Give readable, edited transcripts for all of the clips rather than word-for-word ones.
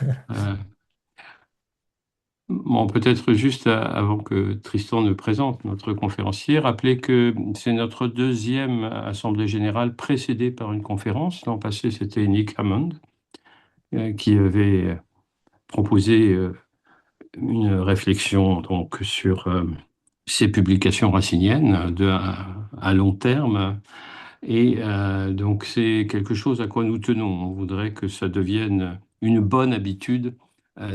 Euh, bon, peut-être juste avant que Tristan ne présente notre conférencier, rappeler que c'est notre deuxième assemblée générale précédée par une conférence. L'an passé, c'était Nick Hammond qui avait proposé une réflexion donc sur ces publications raciniennes à long terme. Et donc c'est quelque chose à quoi nous tenons. On voudrait que ça devienne une bonne habitude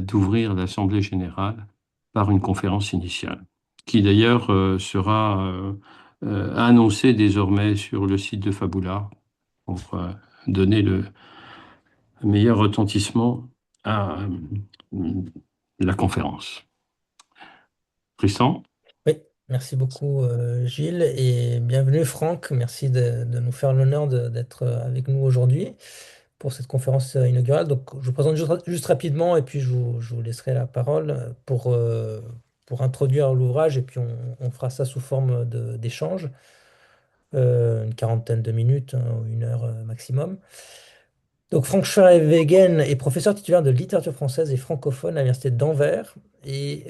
d'ouvrir l'Assemblée générale par une conférence initiale, qui d'ailleurs sera annoncée désormais sur le site de Fabula pour donner le meilleur retentissement à la conférence. Tristan? Oui, merci beaucoup Gilles et bienvenue Franck. Merci de nous faire l'honneur d'être avec nous aujourd'hui pour cette conférence inaugurale. Donc, je vous présente juste rapidement et puis je vous laisserai la parole pour introduire l'ouvrage et puis on fera ça sous forme d'échange, une quarantaine de minutes, hein, ou une heure maximum. Donc, Franck Schwerwegen est professeur titulaire de littérature française et francophone à l'Université d'Anvers et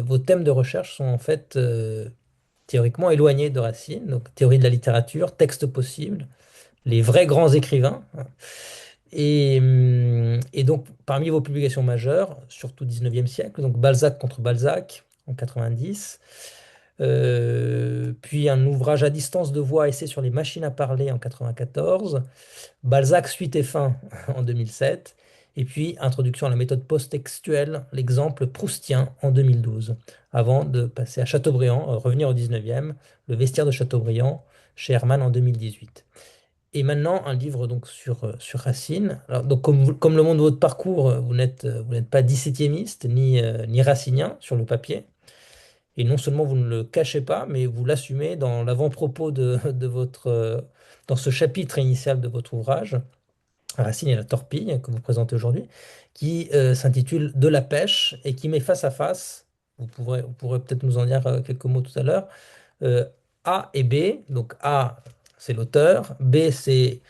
vos thèmes de recherche sont en fait théoriquement éloignés de Racine, donc théorie de la littérature, texte possible, les vrais grands écrivains. Et donc, parmi vos publications majeures, surtout 19e siècle, donc Balzac contre Balzac en 90, puis un ouvrage à distance de voix, essai sur les machines à parler en 94, Balzac, suite et fin en 2007, et puis introduction à la méthode post-textuelle, l'exemple proustien en 2012, avant de passer à Chateaubriand, revenir au 19e, le vestiaire de Chateaubriand chez Hermann en 2018. Et maintenant, un livre donc sur Racine. Alors, donc, comme le monde de votre parcours, vous n'êtes pas dix-septiémiste ni racinien sur le papier. Et non seulement vous ne le cachez pas, mais vous l'assumez dans l'avant-propos de dans ce chapitre initial de votre ouvrage, Racine et la torpille, que vous présentez aujourd'hui, qui s'intitule De la pêche et qui met face à face, vous pourrez peut-être nous en dire quelques mots tout à l'heure, euh, A et B. Donc A, c'est l'auteur, B, c'est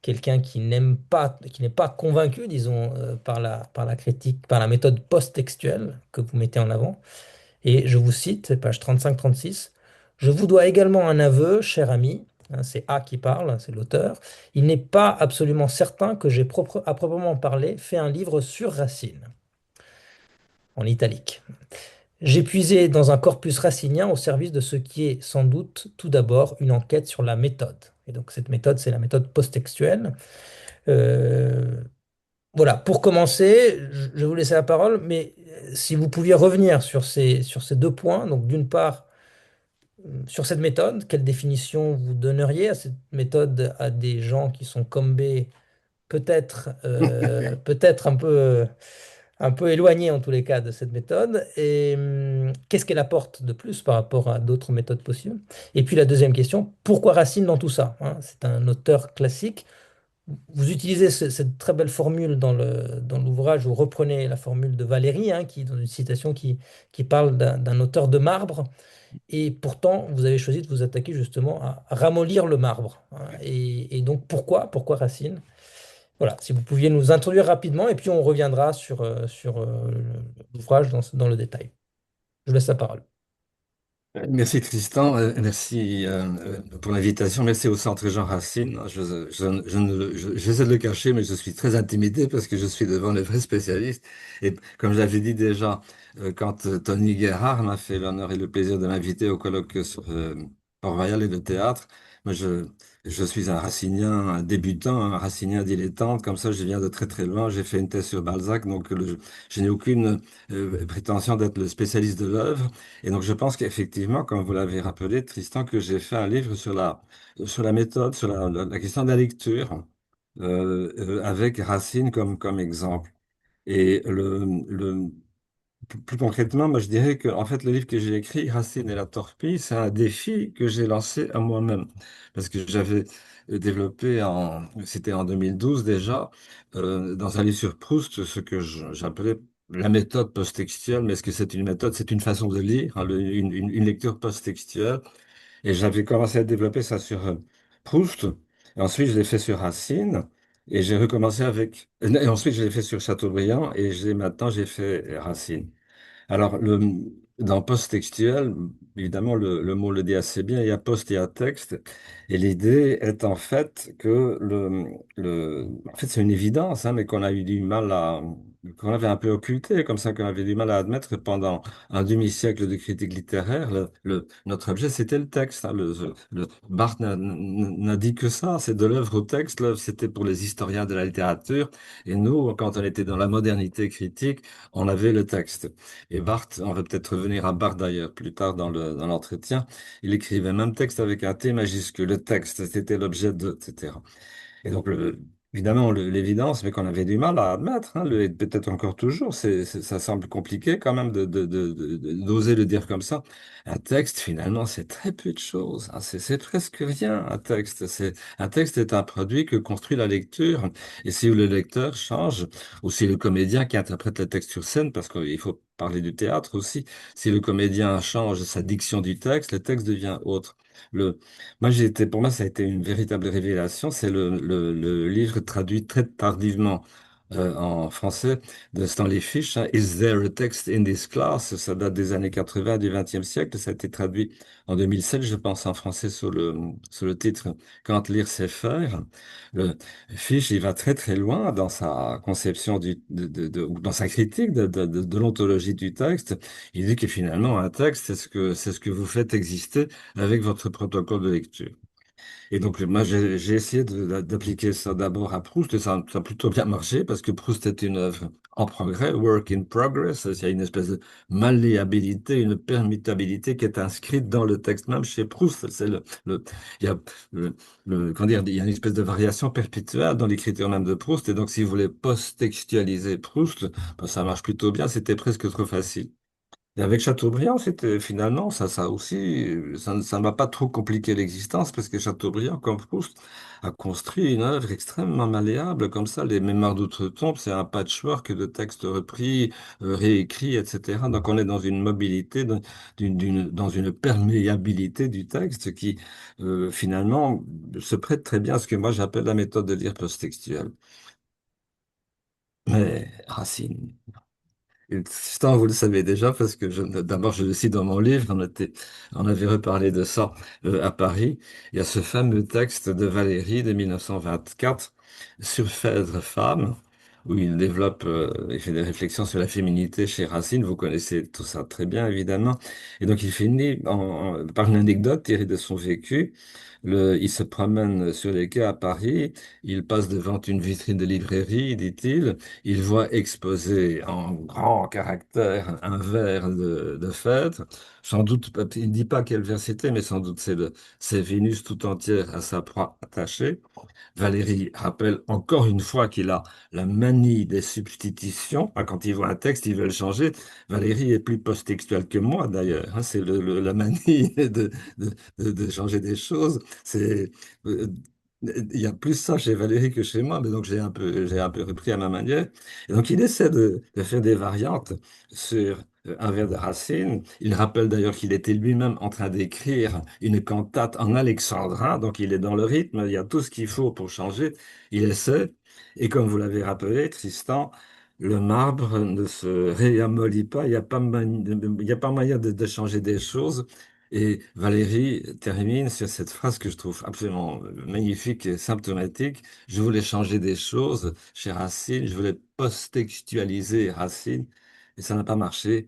quelqu'un qui n'aime pas, qui n'est pas convaincu, disons, par la critique, par la méthode post-textuelle que vous mettez en avant. Et je vous cite, page 35-36, je vous dois également un aveu, cher ami, hein, c'est A qui parle, c'est l'auteur, il n'est pas absolument certain que j'ai à proprement parler fait un livre sur Racine, en italique. J'ai puisé dans un corpus racinien au service de ce qui est sans doute tout d'abord une enquête sur la méthode. Et donc cette méthode, c'est la méthode post-textuelle. Euh, voilà, pour commencer, je vais vous laisser la parole, mais si vous pouviez revenir sur ces deux points, donc d'une part, sur cette méthode, quelle définition vous donneriez à cette méthode à des gens qui sont comme B, peut-être peut-être un peu éloignés en tous les cas de cette méthode, et qu'est-ce qu'elle apporte de plus par rapport à d'autres méthodes possibles? Et puis la deuxième question, pourquoi Racine dans tout ça, hein? C'est un auteur classique. Vous utilisez cette très belle formule dans l'ouvrage, vous reprenez la formule de Valéry, hein, qui, dans une citation qui parle d'un auteur de marbre, et pourtant vous avez choisi de vous attaquer justement à ramollir le marbre, hein. Et donc pourquoi Racine? Voilà, si vous pouviez nous introduire rapidement, et puis on reviendra sur l'ouvrage dans le détail. Je vous laisse la parole. Merci Tristan, merci pour l'invitation, merci au Centre Jean Racine. Je ne- je- J'essaie de le cacher, mais je suis très intimidé parce que je suis devant les vrais spécialistes. Et comme j'avais dit déjà, quand Tony Guerrard m'a fait l'honneur et le plaisir de m'inviter au colloque sur Port-Royal et le théâtre, moi je suis un racinien un débutant, un racinien dilettante, comme ça je viens de très très loin, j'ai fait une thèse sur Balzac, donc je n'ai aucune prétention d'être le spécialiste de l'œuvre. Et donc, je pense qu'effectivement, comme vous l'avez rappelé, Tristan, que j'ai fait un livre sur la méthode, sur la question de la lecture, avec Racine comme exemple. Et plus concrètement, moi, je dirais que, en fait, le livre que j'ai écrit, Racine et la torpille, c'est un défi que j'ai lancé à moi-même. Parce que j'avais développé c'était en 2012 déjà, dans un livre sur Proust, ce que j'appelais la méthode post-textuelle. Mais est-ce que c'est une méthode? C'est une façon de lire, hein, une lecture post-textuelle. Et j'avais commencé à développer ça sur Proust. Et ensuite, je l'ai fait sur Racine. Et j'ai recommencé avec. Et ensuite, je l'ai fait sur Chateaubriand et maintenant, j'ai fait Racine. Alors, dans post-textuel, évidemment, le mot le dit assez bien, il y a post et il y a texte. Et l'idée est en fait que en fait, c'est une évidence, hein, mais qu'on a eu du mal qu'on avait un peu occulté, comme ça, qu'on avait du mal à admettre pendant un demi-siècle de critique littéraire. Notre objet, c'était le texte, hein. Barthes n'a dit que ça, c'est de l'œuvre au texte. L'œuvre, c'était pour les historiens de la littérature. Et nous, quand on était dans la modernité critique, on avait le texte. Et Barthes, on va peut-être revenir à Barthes d'ailleurs plus tard dans l'entretien, il écrivait même texte avec un T majuscule. Le texte, c'était l'objet de, etc. Et donc, évidemment, l'évidence, mais qu'on avait du mal à admettre, hein, et peut-être encore toujours, ça semble compliqué quand même d'oser le dire comme ça. Un texte, finalement, c'est très peu de choses, hein, c'est presque rien, un texte. Un texte est un produit que construit la lecture. Et si le lecteur change, ou si le comédien qui interprète le texte sur scène, parce qu'il faut parler du théâtre aussi, si le comédien change sa diction du texte, le texte devient autre. Pour moi, ça a été une véritable révélation. C'est le livre traduit très tardivement en français de Stanley Fish, hein, Is there a text in this class? Ça date des années 80 du XXe siècle. Ça a été traduit en 2007, je pense, en français sous le titre Quand lire, c'est faire. Le Fish, il va très très loin dans sa conception ou dans sa critique de l'ontologie du texte. Il dit que finalement, un texte, c'est ce que vous faites exister avec votre protocole de lecture. Et donc, moi, j'ai essayé d'appliquer ça d'abord à Proust, et ça a plutôt bien marché, parce que Proust est une œuvre en progrès, work in progress. Il y a une espèce de malléabilité, une permutabilité qui est inscrite dans le texte même chez Proust. Il y a, comment dire, il y a une espèce de variation perpétuelle dans l'écriture même de Proust, et donc, si vous voulez post-textualiser Proust, ben, ça marche plutôt bien, c'était presque trop facile. Et avec Chateaubriand, c'était finalement, ça aussi, ça ne m'a pas trop compliqué l'existence parce que Chateaubriand, comme Proust, a construit une œuvre extrêmement malléable. Comme ça, les Mémoires d'outre-tombe, c'est un patchwork de textes repris, réécrits, etc. Donc on est dans une mobilité, dans une perméabilité du texte qui, finalement, se prête très bien à ce que moi j'appelle la méthode de lire post-textuelle. Mais Racine. Et ça, vous le savez déjà, parce que d'abord, je le cite dans mon livre, on avait reparlé de ça à Paris. Il y a ce fameux texte de Valéry de 1924 sur Phèdre femme, où il fait des réflexions sur la féminité chez Racine. Vous connaissez tout ça très bien, évidemment. Et donc, il finit par une anecdote tirée de son vécu. Il se promène sur les quais à Paris, il passe devant une vitrine de librairie, dit-il. Il voit exposé en grand caractère un vers de Phèdre. Sans doute, il ne dit pas quel vers c'était, mais sans doute c'est Vénus tout entière à sa proie attachée. Valérie rappelle encore une fois qu'il a la manie des substitutions. Ah, quand il voit un texte, il veut le changer. Valérie est plus post-textuelle que moi, d'ailleurs, hein. C'est la manie de changer des choses. Euh, il y a plus ça chez Valérie que chez moi, mais donc j'ai un peu repris à ma manière. Et donc il essaie de faire des variantes sur un vers de Racine. Il rappelle d'ailleurs qu'il était lui-même en train d'écrire une cantate en alexandrin, donc il est dans le rythme, il y a tout ce qu'il faut pour changer. Il essaie, et comme vous l'avez rappelé, Tristan, le marbre ne se réamollit pas, il n'y a pas, il y a pas moyen de changer des choses. Et Valérie termine sur cette phrase que je trouve absolument magnifique et symptomatique. Je voulais changer des choses chez Racine, je voulais post-textualiser Racine, et ça n'a pas marché.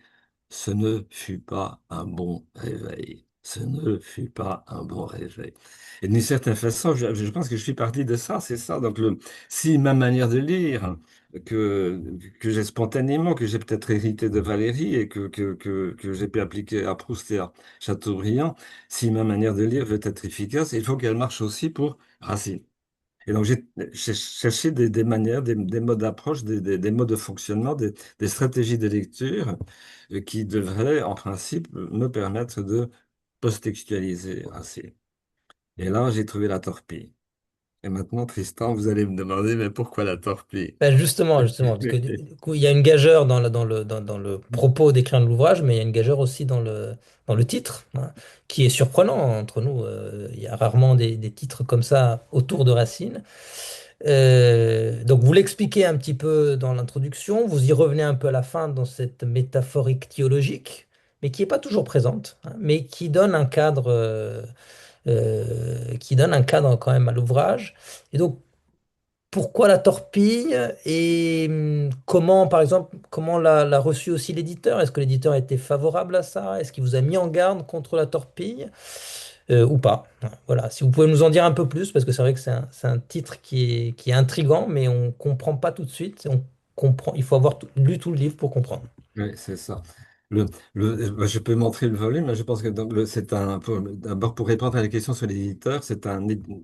Ce ne fut pas un bon réveil. Ce ne fut pas un bon réveil. Et d'une certaine façon, je pense que je suis parti de ça, c'est ça. Donc, si ma manière de lire, que, que j'ai spontanément, que j'ai peut-être hérité de Valérie et que j'ai pu appliquer à Proust et à Chateaubriand, si ma manière de lire veut être efficace, il faut qu'elle marche aussi pour Racine. Et donc, j'ai cherché des manières, des modes d'approche, des modes de fonctionnement, des stratégies de lecture qui devraient, en principe, me permettre de post-textualiser assez. Et là, j'ai trouvé la torpille. Et maintenant, Tristan, vous allez me demander, mais pourquoi la torpille? Ben justement, parce que du coup, il y a une gageure dans le propos d'écrire de l'ouvrage, mais il y a une gageure aussi dans le titre, hein, qui est surprenant entre nous. Il y a rarement des titres comme ça autour de Racine. Donc vous l'expliquez un petit peu dans l'introduction, vous y revenez un peu à la fin dans cette métaphorique théologique, mais qui n'est pas toujours présente, hein, mais qui donne un cadre quand même à l'ouvrage. Et donc pourquoi la torpille et comment, par exemple, comment l'a reçu aussi l'éditeur? Est-ce que l'éditeur a été favorable à ça? Est-ce qu'il vous a mis en garde contre la torpille ou pas? Voilà, si vous pouvez nous en dire un peu plus, parce que c'est vrai que c'est un titre qui est intriguant, mais on comprend pas tout de suite. On comprend, il faut avoir lu tout le livre pour comprendre. Oui, c'est ça. Le, je peux montrer le volume, mais je pense que c'est d'abord pour répondre à la question sur l'éditeur,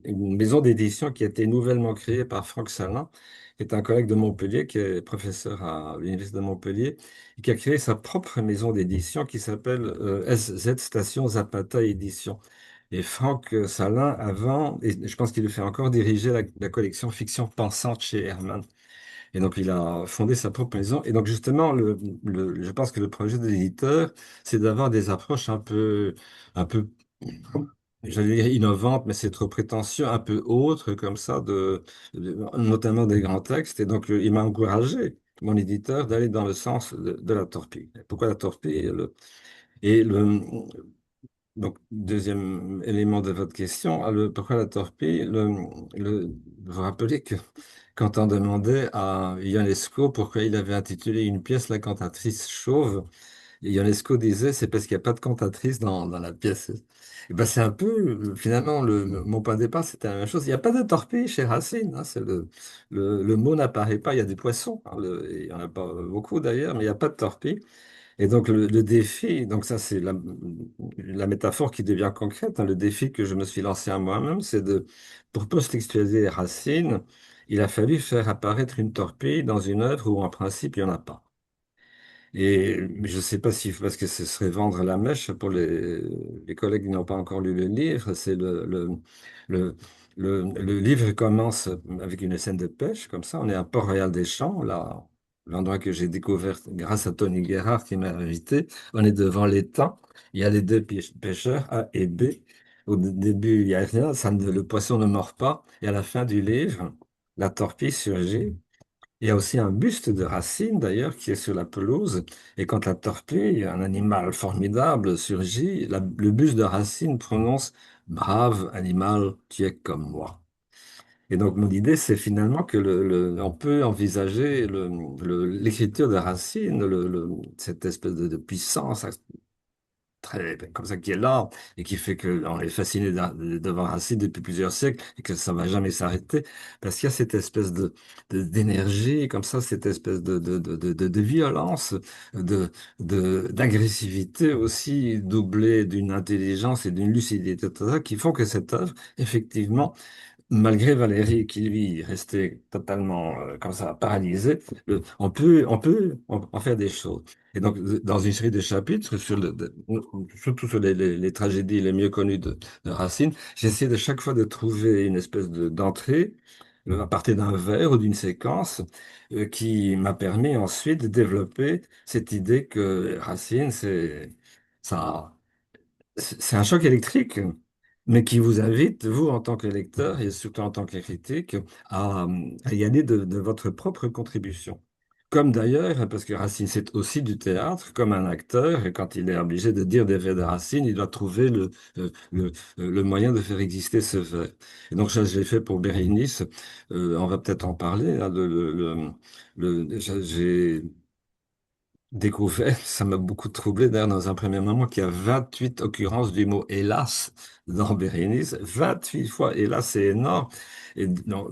une maison d'édition qui a été nouvellement créée par Franck Salin, qui est un collègue de Montpellier, qui est professeur à l'Université de Montpellier, et qui a créé sa propre maison d'édition qui s'appelle SZ Station Zapata Édition. Et Franck Salin, avant, et je pense qu'il le fait encore, dirigeait la collection Fiction Pensante chez Hermann. Et donc, il a fondé sa propre maison. Et donc, justement, je pense que le projet de l'éditeur, c'est d'avoir des approches un peu, j'allais dire innovantes, mais c'est trop prétentieux, un peu autres, comme ça, notamment des grands textes. Et donc, il m'a encouragé, mon éditeur, d'aller dans le sens de la torpille. Pourquoi la torpille? Et le, donc, deuxième élément de votre question, pourquoi la torpille? Vous vous rappelez que quand on demandait à Ionesco pourquoi il avait intitulé une pièce La cantatrice chauve, et Ionesco disait c'est parce qu'il n'y a pas de cantatrice dans la pièce. Et ben, c'est un peu, finalement, mon point de départ, c'était la même chose. Il n'y a pas de torpille chez Racine, hein, le mot n'apparaît pas. Il y a des poissons, hein, il n'y en a pas beaucoup d'ailleurs, mais il n'y a pas de torpille. Et donc le défi, donc ça c'est la métaphore qui devient concrète, hein. Le défi que je me suis lancé à moi-même, pour post-textualiser Racine, il a fallu faire apparaître une torpille dans une œuvre où en principe il n'y en a pas. Et je ne sais pas si, parce que ce serait vendre la mèche pour les collègues qui n'ont pas encore lu le livre, le, le livre commence avec une scène de pêche, comme ça, on est à Port-Royal des Champs, là, l'endroit que j'ai découvert grâce à Tony Guérard qui m'a invité. On est devant l'étang, il y a les deux pêcheurs, A et B. Au début, il n'y a rien, le poisson ne mord pas, et à la fin du livre, la torpille surgit. Il y a aussi un buste de Racine, d'ailleurs, qui est sur la pelouse. Et quand la torpille, un animal formidable, surgit, le buste de Racine prononce Brave animal, tu es comme moi. Et donc, mon idée, c'est finalement que on peut envisager l'écriture de Racine, cette espèce de puissance très comme ça qui est là et qui fait qu'on est fasciné devant Racine depuis plusieurs siècles et que ça va jamais s'arrêter parce qu'il y a cette espèce d'énergie comme ça, cette espèce de violence, d'agressivité aussi doublée d'une intelligence et d'une lucidité totale qui font que cette œuvre, effectivement, malgré Valérie qui lui restait totalement comme ça paralysé, on peut en faire des choses. Et donc dans une série de chapitres surtout sur les tragédies les mieux connues de Racine, j'essaie de chaque fois de trouver une espèce d'entrée à partir d'un vers ou d'une séquence qui m'a permis ensuite de développer cette idée que Racine ça c'est un choc électrique, mais qui vous invite, vous, en tant que lecteur et surtout en tant que critique, à y aller de votre propre contribution. Comme d'ailleurs, parce que Racine, c'est aussi du théâtre, comme un acteur, et quand il est obligé de dire des vers de Racine, il doit trouver le moyen de faire exister ce vers. Et donc, ça, je l'ai fait pour Bérénice. On va peut-être en parler, hein, j'ai découvert, ça m'a beaucoup troublé d'ailleurs dans un premier moment, qu'il y a 28 occurrences du mot hélas dans Bérénice. 28 fois hélas, c'est énorme. Et non,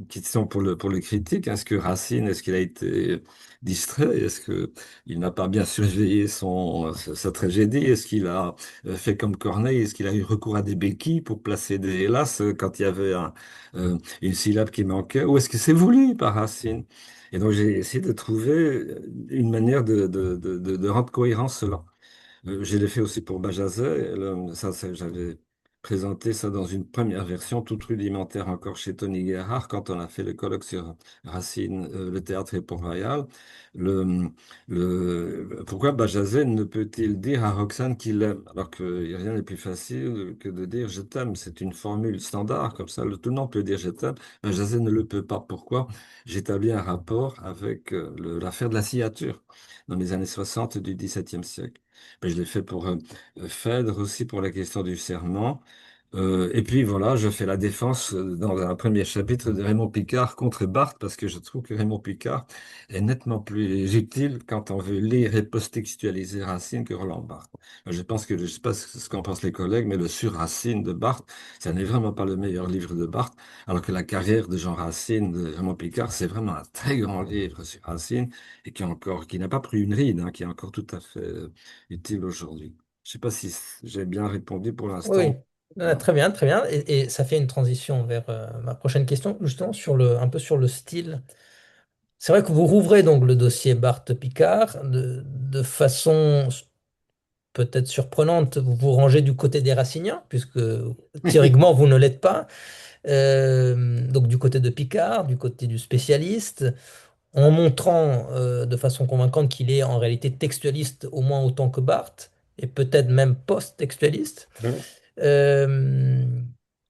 question pour le critique, est-ce que Racine, est-ce qu'il a été distrait? Est-ce que il n'a pas bien surveillé sa tragédie? Est-ce qu'il a fait comme Corneille? Est-ce qu'il a eu recours à des béquilles pour placer des hélas quand il y avait une syllabe qui manquait? Ou est-ce que c'est voulu par Racine? Et donc, j'ai essayé de trouver une manière de rendre cohérent cela. Je l'ai fait aussi pour Bajazet. J'avais présenté ça dans une première version, toute rudimentaire encore chez Tony Gerhardt, quand on a fait le colloque sur Racine, le théâtre et Port-Royal. Le, pourquoi Bajazet ne peut-il dire à Roxane qu'il l'aime? Alors que rien n'est plus facile que de dire je t'aime. C'est une formule standard, comme ça, tout le monde peut dire je t'aime. Bajazet ne le peut pas. Pourquoi? J'établis un rapport avec l'affaire de la signature dans les années 60 du XVIIe siècle. Ben, je l'ai fait pour Phèdre aussi pour la question du serment. Et puis voilà, je fais la défense dans un premier chapitre de Raymond Picard contre Barthes parce que je trouve que Raymond Picard est nettement plus utile quand on veut lire et post-textualiser Racine que Roland Barthes. Je pense que, je sais pas ce qu'en pensent les collègues, mais le Sur Racine de Barthes, ça n'est vraiment pas le meilleur livre de Barthes, alors que la carrière de Jean Racine, de Raymond Picard, c'est vraiment un très grand livre sur Racine et qui n'a pas pris une ride, hein, qui est encore tout à fait utile aujourd'hui. Je sais pas si j'ai bien répondu pour Oui, oui. l'instant. Non. Très bien, très bien. Et ça fait une transition vers ma prochaine question, justement, un peu sur le style. C'est vrai que vous rouvrez donc le dossier Barthes-Picard de façon peut-être surprenante. Vous vous rangez du côté des Raciniens, puisque théoriquement, vous ne l'êtes pas. Donc du côté de Picard, du côté du spécialiste, en montrant de façon convaincante qu'il est en réalité textualiste au moins autant que Barthes, et peut-être même post-textualiste. Ouais. Euh,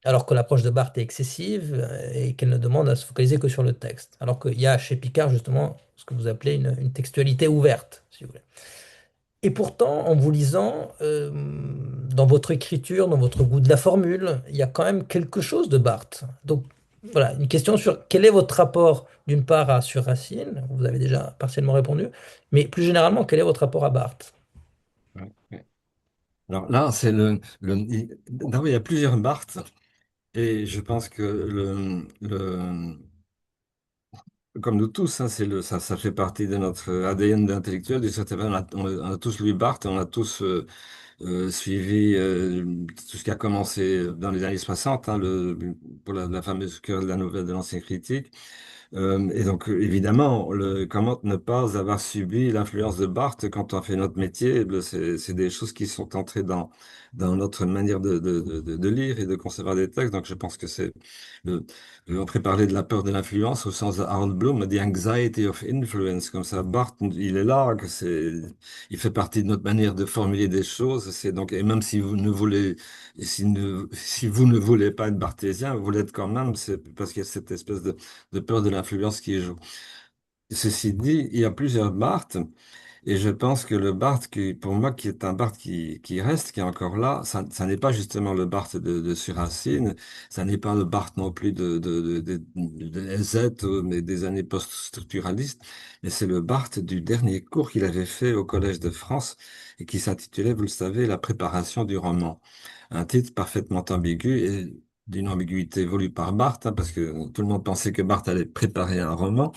alors que l'approche de Barthes est excessive et qu'elle ne demande à se focaliser que sur le texte. Alors qu'il y a chez Picard justement ce que vous appelez une textualité ouverte, si vous voulez. Et pourtant, en vous lisant, dans votre écriture, dans votre goût de la formule, il y a quand même quelque chose de Barthes. Donc voilà, une question sur quel est votre rapport d'une part sur Racine, vous avez déjà partiellement répondu, mais plus généralement, quel est votre rapport à Barthes? Ouais, ouais. Alors là, c'est d'abord, il y a plusieurs Barthes et je pense que comme nous tous, hein, ça fait partie de notre ADN d'intellectuel. D'une certaine manière, on a tous lu Barthes, on a tous suivi tout ce qui a commencé dans les années 60, hein, pour la fameuse Cœur de la nouvelle de l'ancien critique. Et donc, évidemment, comment ne pas avoir subi l'influence de Barthes quand on fait notre métier? C'est des choses qui sont entrées dans notre manière de lire et de concevoir des textes. Donc, je pense que le, on pourrait parler de la peur de l'influence au sens de Harold Bloom, the anxiety of influence. Comme ça, Barthes, il est là, il fait partie de notre manière de formuler des choses. C'est donc, et même si vous ne voulez, si vous ne voulez pas être barthésien, vous l'êtes quand même, c'est parce qu'il y a cette espèce de peur de l'influence qui joue. Ceci dit, il y a plusieurs Barthes, et je pense que le Barthes, pour moi, qui est un Barthes qui reste, qui est encore là, ça n'est pas justement le Barthes de Surracine, ça n'est pas le Barthes non plus de Helzet, mais des années post-structuralistes, mais c'est le Barthes du dernier cours qu'il avait fait au Collège de France, et qui s'intitulait, vous le savez, La préparation du roman. Un titre parfaitement ambigu, et d'une ambiguïté voulue par Barthes, hein, parce que tout le monde pensait que Barthes allait préparer un roman,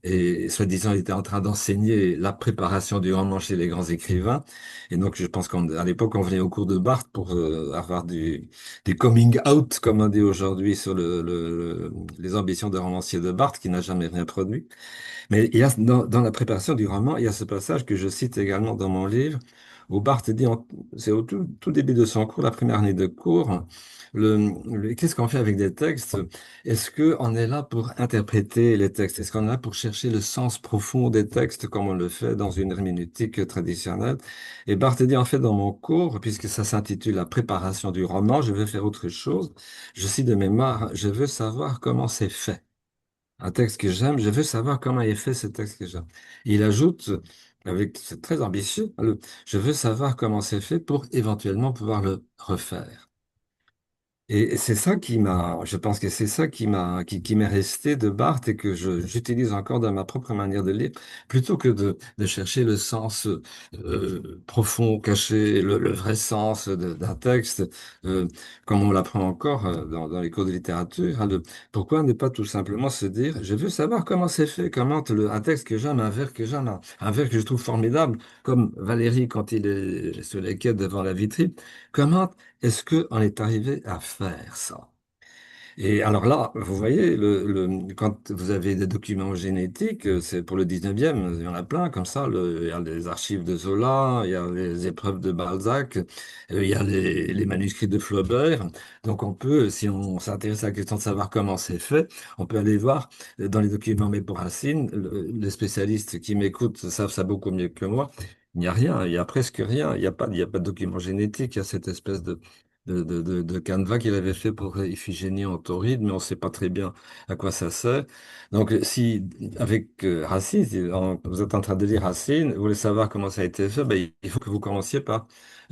et soi-disant, il était en train d'enseigner la préparation du roman chez les grands écrivains. Et donc, je pense qu'à l'époque, on venait au cours de Barthes pour avoir du coming out, comme on dit aujourd'hui, sur les ambitions de romancier de Barthes, qui n'a jamais rien produit. Mais il y a, dans la préparation du roman, il y a ce passage que je cite également dans mon livre, où Barthes dit, c'est au tout début de son cours, la première année de cours, qu'est-ce qu'on fait avec des textes? Est-ce qu'on est là pour interpréter les textes? Est-ce qu'on est là pour chercher le sens profond des textes comme on le fait dans une herméneutique traditionnelle? Et Barthes dit, en fait, dans mon cours, puisque ça s'intitule La préparation du roman, je vais faire autre chose. Je cite de mémoire, je veux savoir comment c'est fait. Un texte que j'aime, je veux savoir comment est fait ce texte que j'aime. Il ajoute, c'est très ambitieux, je veux savoir comment c'est fait pour éventuellement pouvoir le refaire. Et c'est ça je pense que c'est ça qui m'est resté de Barthes et que j'utilise encore dans ma propre manière de lire, plutôt que de chercher le sens profond, caché, le vrai sens d'un texte, euh, comme on l'apprend encore dans les cours de littérature. Hein, pourquoi ne pas tout simplement se dire, je veux savoir comment c'est fait, un texte que j'aime, un vers que j'aime, un vers que je trouve formidable, comme Valérie quand il est sur les quais devant la vitrine, comment est-ce qu'on est arrivé à faire ça? Et alors là, vous voyez, quand vous avez des documents génétiques, c'est pour le 19e, il y en a plein comme ça. Il y a les archives de Zola, il y a les épreuves de Balzac, il y a les manuscrits de Flaubert. Donc on peut, si on s'intéresse à la question de savoir comment c'est fait, on peut aller voir dans les documents. Mais pour Racine, les spécialistes qui m'écoutent savent ça beaucoup mieux que moi. Il n'y a rien, il y a presque rien. Il y a pas de document génétique, il y a cette espèce de canevas qu'il avait fait pour Iphigénie en Tauride, mais on ne sait pas très bien à quoi ça sert. Donc, si avec Racine, vous êtes en train de lire Racine, vous voulez savoir comment ça a été fait, ben, il faut que vous commenciez par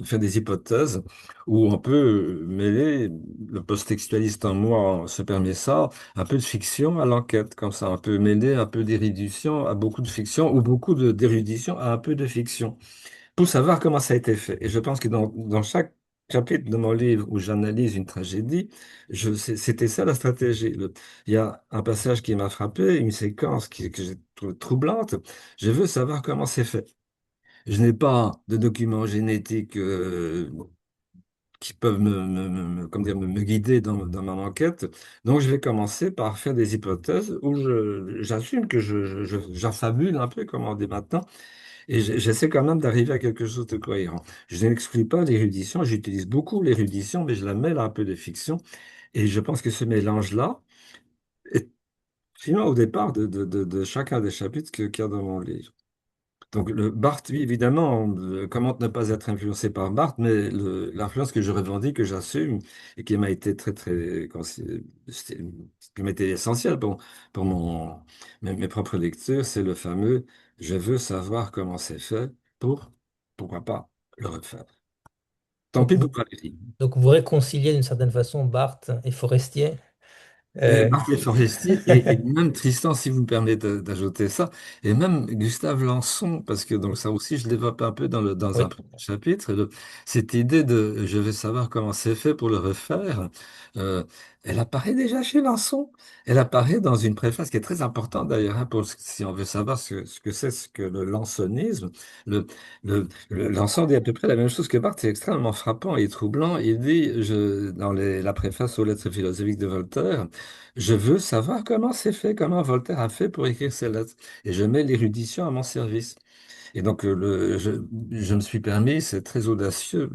faire des hypothèses où on peut mêler, le post-textualiste en moi se permet ça, un peu de fiction à l'enquête, comme ça, on peut mêler un peu d'érudition à beaucoup de fiction ou beaucoup d'érudition à un peu de fiction pour savoir comment ça a été fait. Et je pense que dans chaque chapitre de mon livre où j'analyse une tragédie, c'était ça la stratégie. Il y a un passage qui m'a frappé, une séquence que j'ai trouvée troublante. Je veux savoir comment c'est fait. Je n'ai pas de documents génétiques qui peuvent comment dire, me guider dans ma enquête. Donc, je vais commencer par faire des hypothèses où j'assume que j'affabule un peu, comme on dit maintenant, et j'essaie quand même d'arriver à quelque chose de cohérent. Je n'exclus pas l'érudition, j'utilise beaucoup l'érudition, mais je la mêle à un peu de fiction. Et je pense que ce mélange-là est finalement au départ de chacun des chapitres qu'il y a dans mon livre. Donc le Barthes, oui, évidemment, comment ne pas être influencé par Barthes, mais l'influence que je revendique, que j'assume, et qui m'a été qui m'a été essentielle pour mes propres lectures, c'est le fameux «Je veux savoir comment c'est fait pour, pourquoi pas, le refaire». Tant Donc pis pour vous, Valérie. donc vous réconciliez d'une certaine façon Barthes et Forestier. Euh, Marc Forestier et même Tristan, si vous me permettez d'ajouter ça, et même Gustave Lançon, parce que donc ça aussi je développe un peu dans un oui. premier chapitre, cette idée de je vais savoir comment c'est fait pour le refaire, euh, elle apparaît déjà chez Lançon. Elle apparaît dans une préface qui est très importante d'ailleurs, hein, si on veut savoir ce que c'est ce que le lançonnisme. Lançon dit à peu près la même chose que Barthes, c'est extrêmement frappant et troublant. Il dit dans la préface aux lettres philosophiques de Voltaire, je veux savoir comment c'est fait, comment Voltaire a fait pour écrire ces lettres. Et je mets l'érudition à mon service. Et donc, je me suis permis, c'est très audacieux,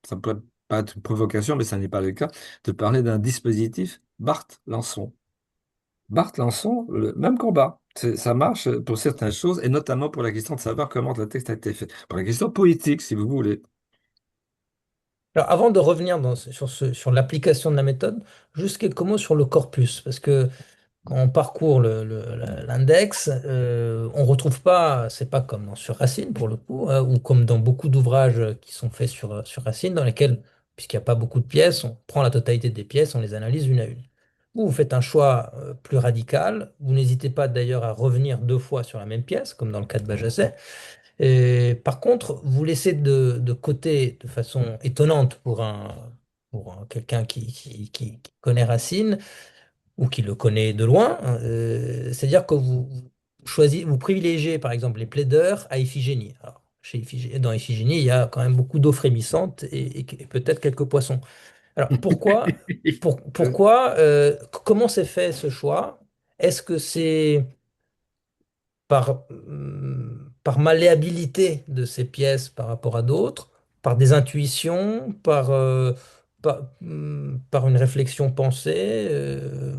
ça pourrait pas être une provocation, mais ça n'est pas le cas, de parler d'un dispositif Barthes-Lançon. Barthes-Lançon, le même combat. Ça marche pour certaines choses, et notamment pour la question de savoir comment le texte a été fait. Pour la question poétique, si vous voulez. Alors, avant de revenir sur l'application de la méthode, juste quelques mots sur le corpus, parce que quand on parcourt l'index, on retrouve pas, c'est pas comme sur Racine pour le coup, hein, ou comme dans beaucoup d'ouvrages qui sont faits sur Racine, dans lesquels, puisqu'il n'y a pas beaucoup de pièces, on prend la totalité des pièces, on les analyse une à une. Vous faites un choix plus radical, vous n'hésitez pas d'ailleurs à revenir deux fois sur la même pièce, comme dans le cas de Bajazet. Et par contre, vous laissez de côté de façon étonnante quelqu'un qui connaît Racine, ou qui le connaît de loin, hein, c'est-à-dire que vous privilégiez par exemple les plaideurs à Iphigénie. Alors, dans Iphigénie, il y a quand même beaucoup d'eau frémissante et peut-être quelques poissons. Alors comment s'est fait ce choix? Est-ce que c'est par malléabilité de ces pièces par rapport à d'autres, par des intuitions, par une réflexion pensée,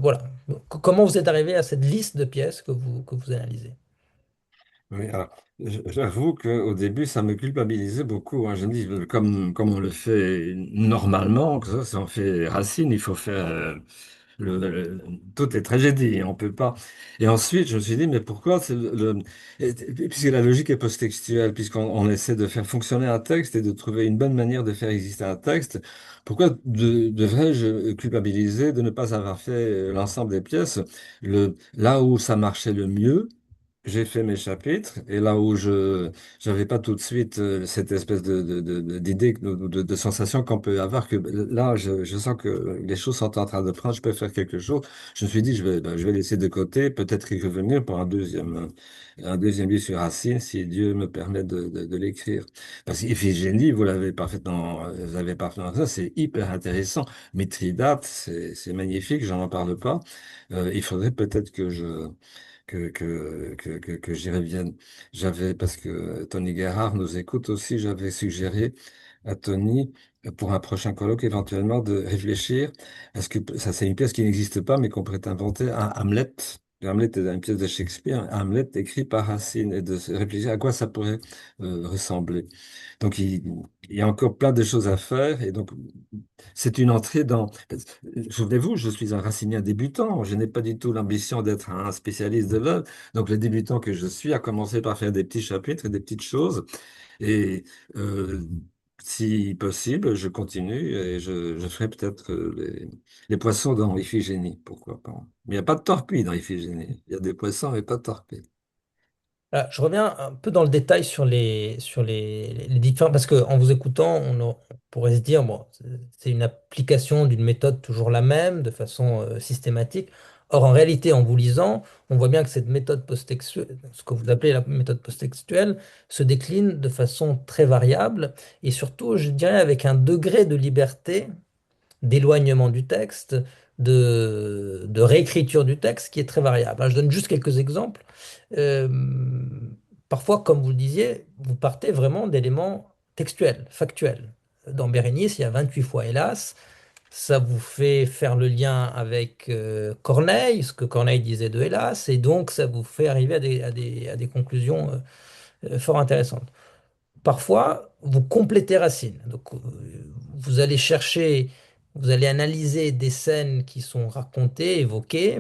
voilà. Comment vous êtes arrivé à cette liste de pièces que vous analysez? Oui, alors, j'avoue qu'au début, ça me culpabilisait beaucoup, hein. Je me dis, comme on le fait normalement, que ça, si on fait Racine, il faut faire toutes les tragédies. On peut pas. Et ensuite, je me suis dit, mais pourquoi puisque la logique est post-textuelle, puisqu'on essaie de faire fonctionner un texte et de trouver une bonne manière de faire exister un texte, pourquoi devrais-je culpabiliser de ne pas avoir fait l'ensemble des pièces là où ça marchait le mieux? j'ai fait mes chapitres et là où je j'avais pas tout de suite cette espèce d'idée, de sensation qu'on peut avoir que là je sens que les choses sont en train de prendre, je peux faire quelque chose. Je me suis dit je vais laisser de côté, peut-être y revenir pour un deuxième livre sur Racine si Dieu me permet de l'écrire. Parce qu'Iphigénie, vous avez parfaitement ça, c'est hyper intéressant. Mithridate, c'est magnifique, j'en parle pas. Il faudrait peut-être que j'y revienne. Parce que Tony Gerhard nous écoute aussi, j'avais suggéré à Tony, pour un prochain colloque, éventuellement, de réfléchir, parce que ça, c'est une pièce qui n'existe pas, mais qu'on pourrait inventer, un Hamlet. Hamlet est une pièce de Shakespeare, un Hamlet écrit par Racine, et de se réfléchir à quoi ça pourrait ressembler. Donc, il y a encore plein de choses à faire, et donc, c'est une entrée dans... Souvenez-vous, je suis un racinien débutant. Je n'ai pas du tout l'ambition d'être un spécialiste de l'œuvre. Donc, le débutant que je suis a commencé par faire des petits chapitres et des petites choses. Et euh, si possible, je continue et je ferai peut-être les poissons dans Iphigénie. Pourquoi pas. Mais il n'y a pas de torpille dans Iphigénie. Il y a des poissons, mais pas de torpille. Je reviens un peu dans le détail sur les différents, parce qu'en vous écoutant, on pourrait se dire, bon, c'est une application d'une méthode toujours la même, de façon systématique. Or, en réalité, en vous lisant, on voit bien que cette méthode post-textuelle, ce que vous appelez la méthode post-textuelle, se décline de façon très variable et surtout, je dirais, avec un degré de liberté d'éloignement du texte, de réécriture du texte qui est très variable. Je donne juste quelques exemples. Euh, Parfois, comme vous le disiez, vous partez vraiment d'éléments textuels, factuels. Dans Bérénice, il y a 28 fois hélas. Ça vous fait faire le lien avec Corneille, ce que Corneille disait de hélas, et donc ça vous fait arriver à des conclusions fort intéressantes. Parfois, vous complétez Racine. Donc, vous allez chercher, vous allez analyser des scènes qui sont racontées, évoquées,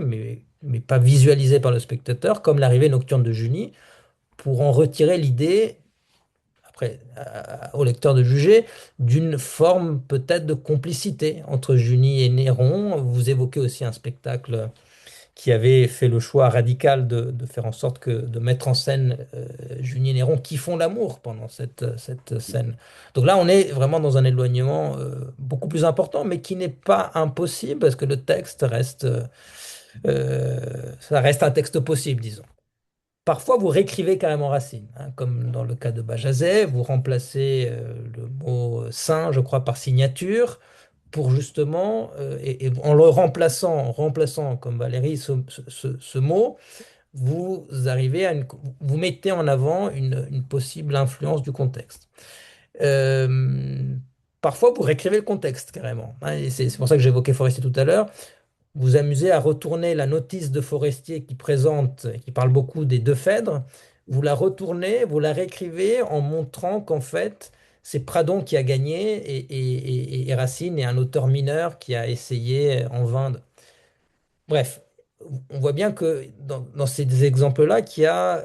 mais pas visualisées par le spectateur, comme l'arrivée nocturne de Junie, pour en retirer l'idée, après, au lecteur de juger, d'une forme peut-être de complicité entre Junie et Néron. Vous évoquez aussi un spectacle qui avait fait le choix radical de faire en sorte de mettre en scène Junie et Néron qui font l'amour pendant cette scène. Donc là, on est vraiment dans un éloignement beaucoup plus important, mais qui n'est pas impossible parce que le texte reste, ça reste un texte possible, disons. Parfois, vous réécrivez carrément Racine, hein, comme dans le cas de Bajazet, vous remplacez le mot saint, je crois, par signature, pour justement, et en le remplaçant, comme Valérie ce mot, vous arrivez à vous mettez en avant une possible influence du contexte. Euh, Parfois, vous réécrivez le contexte carrément, hein, et c'est pour ça que j'évoquais Forestier tout à l'heure. Vous amusez à retourner la notice de Forestier qui parle beaucoup des deux Phèdres. Vous la retournez, vous la réécrivez en montrant qu'en fait, c'est Pradon qui a gagné et Racine est un auteur mineur qui a essayé en vain. Bref, on voit bien que dans ces exemples-là, qu'il y a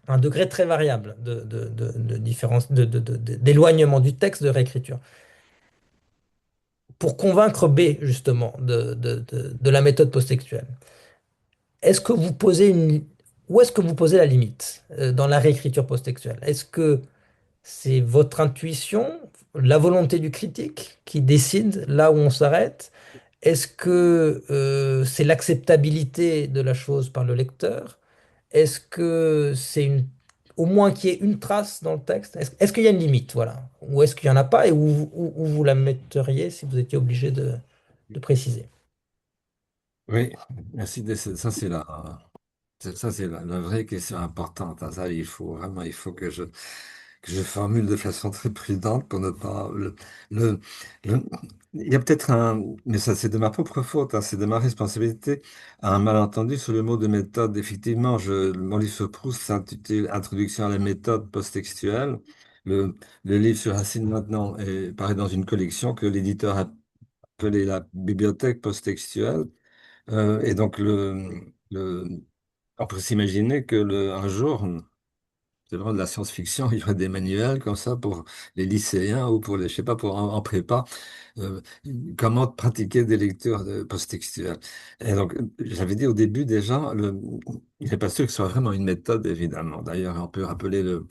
un degré très variable de différence, d'éloignement du texte de réécriture. Pour convaincre B, justement, de la méthode post-textuelle. Est-ce que vous posez où est-ce que vous posez la limite dans la réécriture post-textuelle? Est-ce que c'est votre intuition, la volonté du critique qui décide là où on s'arrête? Est-ce que c'est l'acceptabilité de la chose par le lecteur? Est-ce que c'est au moins qu'il y ait une trace dans le texte? Est-ce qu'il y a une limite, voilà? Ou est-ce qu'il n'y en a pas et où vous la metteriez si vous étiez obligé de préciser? Oui, merci. Ça, c'est la vraie question importante, hein. Ça, il faut que je formule de façon très prudente pour ne pas le, le- il y a peut-être mais ça, c'est de ma propre faute, hein, c'est de ma responsabilité, un malentendu sur le mot de méthode. Effectivement, mon livre sur Proust s'intitule Introduction à la méthode post-textuelle. Le livre sur Racine maintenant paraît dans une collection que l'éditeur a appelée la bibliothèque post-textuelle. Et donc, on peut s'imaginer que un jour, c'est vraiment de la science-fiction. Il y aurait des manuels comme ça pour les lycéens ou pour les, je sais pas, pour en prépa, euh, comment pratiquer des lectures post-textuelles. Et donc, j'avais dit au début déjà, il n'est pas sûr que ce soit vraiment une méthode, évidemment. D'ailleurs, on peut rappeler le-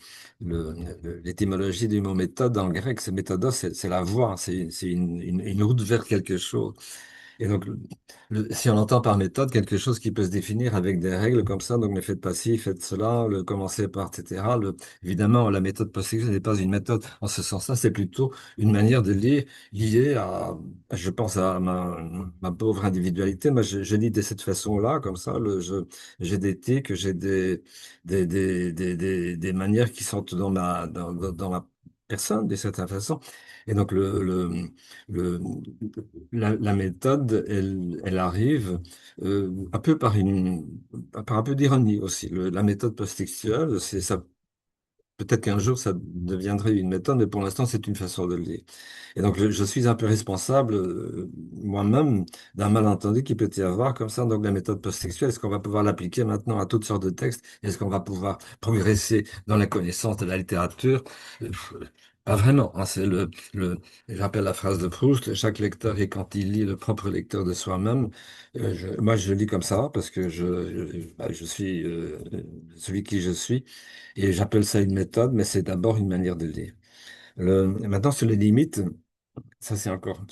l'étymologie du mot méthode en grec. C'est méthodos, c'est la voie, c'est une route vers quelque chose. Et donc, si on entend par méthode quelque chose qui peut se définir avec des règles comme ça, donc ne faites pas ci, faites cela, le commencer par, etc. Évidemment, la méthode post-textuelle n'est pas une méthode en ce sens-là, c'est plutôt une manière de lire liée à, je pense à ma pauvre individualité. Moi, je lis de cette façon-là, comme ça, j'ai des tics, j'ai des manières qui sont dans ma personne, d'une certaine façon. Et donc, le, la méthode, elle arrive un peu par un peu d'ironie aussi. La méthode post-textuelle, c'est ça. Peut-être qu'un jour, ça deviendrait une méthode, mais pour l'instant, c'est une façon de le lire. Et donc, je suis un peu responsable, moi-même, d'un malentendu qui peut y avoir comme ça. Donc, la méthode post-textuelle, est-ce qu'on va pouvoir l'appliquer maintenant à toutes sortes de textes? Est-ce qu'on va pouvoir progresser dans la connaissance de la littérature? Euh, Pas vraiment, hein. J'appelle la phrase de Proust, chaque lecteur est quand il lit le propre lecteur de soi-même. Moi, je lis comme ça parce que je suis celui qui je suis. Et j'appelle ça une méthode, mais c'est d'abord une manière de lire. Maintenant, sur les limites, ça c'est encore.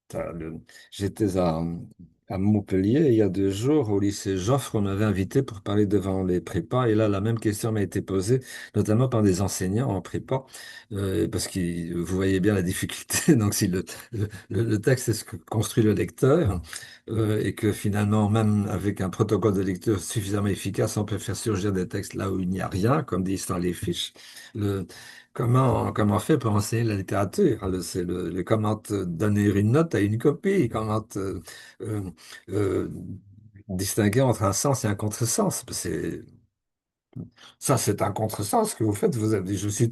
t'as le- J'étais à Montpellier il y a 2 jours au lycée Joffre, on m'avait invité pour parler devant les prépas. Et là, la même question m'a été posée, notamment par des enseignants en prépa, parce que vous voyez bien la difficulté. Donc, si le texte est ce que construit le lecteur, et que finalement, même avec un protocole de lecture suffisamment efficace, on peut faire surgir des textes là où il n'y a rien, comme disent dans les fiches. Le, comment on fait pour enseigner la littérature? C'est comment te donner une note à une copie, comment euh, euh, distinguer entre un sens et un contresens. Ça, c'est un contresens que vous faites.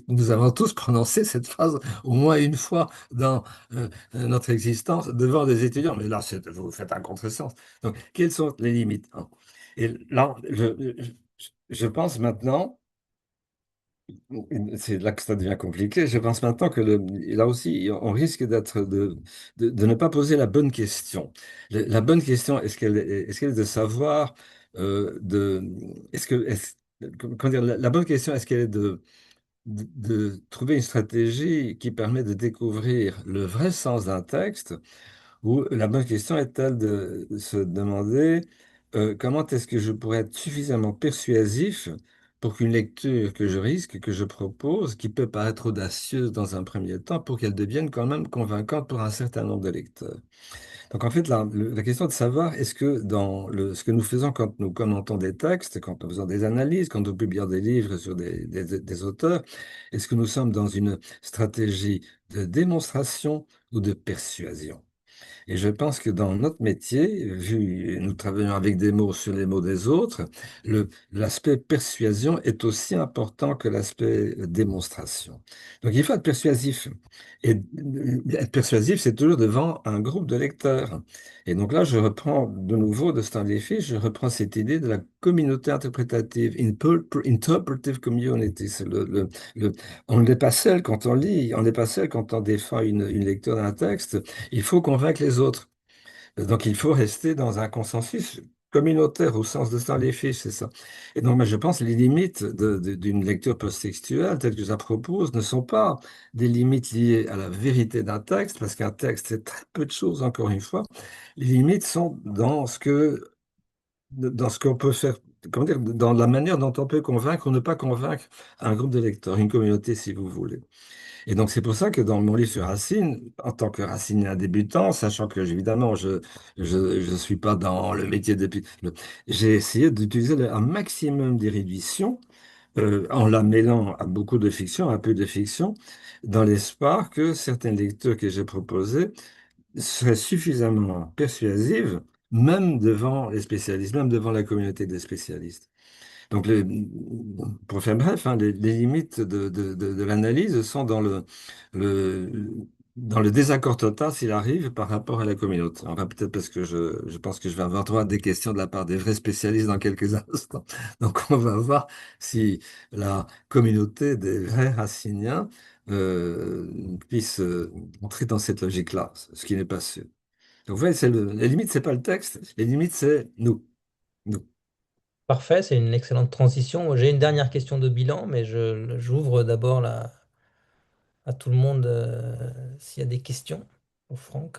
Nous avons tous prononcé cette phrase au moins une fois dans notre existence devant des étudiants. Mais là, vous faites un contresens. Donc, quelles sont les limites, hein? Et là, je pense maintenant. C'est là que ça devient compliqué. Je pense maintenant que là aussi, on risque de ne pas poser la bonne question. La bonne question, est-ce qu'elle est de savoir, est-ce que, comment dire, la bonne question, est-ce qu'elle est de trouver une stratégie qui permet de découvrir le vrai sens d'un texte, ou la bonne question est-elle de se demander comment est-ce que je pourrais être suffisamment persuasif pour qu'une lecture que je risque, que je propose, qui peut paraître audacieuse dans un premier temps, pour qu'elle devienne quand même convaincante pour un certain nombre de lecteurs. Donc en fait, la question est de savoir est-ce que dans ce que nous faisons quand nous commentons des textes, quand nous faisons des analyses, quand nous publions des livres sur des auteurs, est-ce que nous sommes dans une stratégie de démonstration ou de persuasion? Et je pense que dans notre métier, vu nous travaillons avec des mots sur les mots des autres, l'aspect persuasion est aussi important que l'aspect démonstration. Donc il faut être persuasif. Et être persuasif, c'est toujours devant un groupe de lecteurs. Et donc là, je reprends de nouveau de Stanley Fish, je reprends cette idée de la communauté interprétative, interpretive community. On n'est pas seul quand on lit, on n'est pas seul quand on défend une lecture d'un texte. Il faut convaincre les autres. Donc, il faut rester dans un consensus communautaire au sens de Stanley Fish, c'est ça. Et donc, moi, je pense que les limites d'une lecture post-textuelle, telle que je la propose, ne sont pas des limites liées à la vérité d'un texte, parce qu'un texte, c'est très peu de choses, encore une fois. Les limites sont dans ce qu'on peut faire, comment dire, dans la manière dont on peut convaincre ou ne pas convaincre un groupe de lecteurs, une communauté, si vous voulez. Et donc, c'est pour ça que dans mon livre sur Racine, en tant que racinien débutant, sachant que, évidemment, je suis pas dans le métier de... J'ai essayé d'utiliser un maximum d'érudition, en la mêlant à beaucoup de fiction, à peu de fiction, dans l'espoir que certaines lectures que j'ai proposées seraient suffisamment persuasives, même devant les spécialistes, même devant la communauté des spécialistes. Donc, pour faire bref, hein, les limites de l'analyse sont dans le, dans le désaccord total s'il arrive par rapport à la communauté. Enfin, peut-être parce que je pense que je vais avoir droit à des questions de la part des vrais spécialistes dans quelques instants. Donc, on va voir si la communauté des vrais raciniens puisse entrer dans cette logique-là, ce qui n'est pas sûr. Donc, vous voyez, les limites, c'est pas le texte, les limites, c'est nous. Nous. Parfait, c'est une excellente transition. J'ai une dernière question de bilan, mais j'ouvre d'abord à tout le monde s'il y a des questions pour Franck.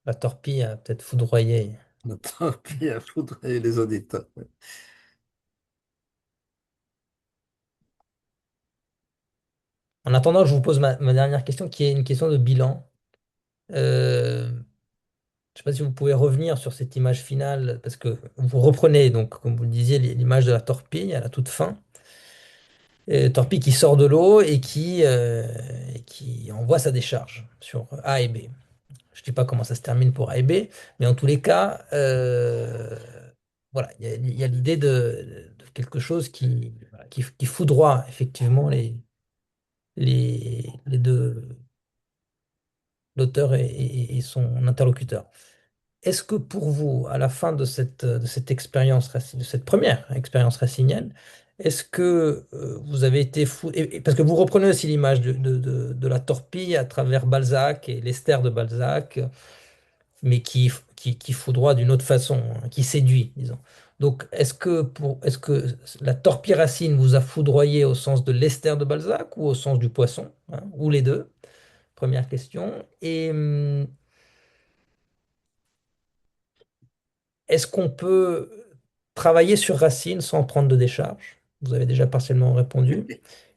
La torpille a peut-être foudroyé. Tant pis à foutre les auditeurs. En attendant, je vous pose ma dernière question qui est une question de bilan. Je ne sais pas si vous pouvez revenir sur cette image finale, parce que vous reprenez, donc, comme vous le disiez, l'image de la torpille à la toute fin. Torpille qui sort de l'eau et qui envoie sa décharge sur A et B. Je ne dis pas comment ça se termine pour A et B, mais en tous les cas, voilà, il y a l'idée de quelque chose qui foudroie effectivement les deux, l'auteur et son interlocuteur. Est-ce que pour vous, à la fin de cette expérience, de cette première expérience racinienne, est-ce que vous avez été fou... parce que vous reprenez aussi l'image de la torpille à travers Balzac et l'Esther de Balzac, mais qui foudroie d'une autre façon, hein, qui séduit, disons. Donc, est-ce que la torpille racine vous a foudroyé au sens de l'Esther de Balzac ou au sens du poisson, hein, ou les deux? Première question. Et est-ce qu'on peut travailler sur Racine sans prendre de décharge? Vous avez déjà partiellement répondu.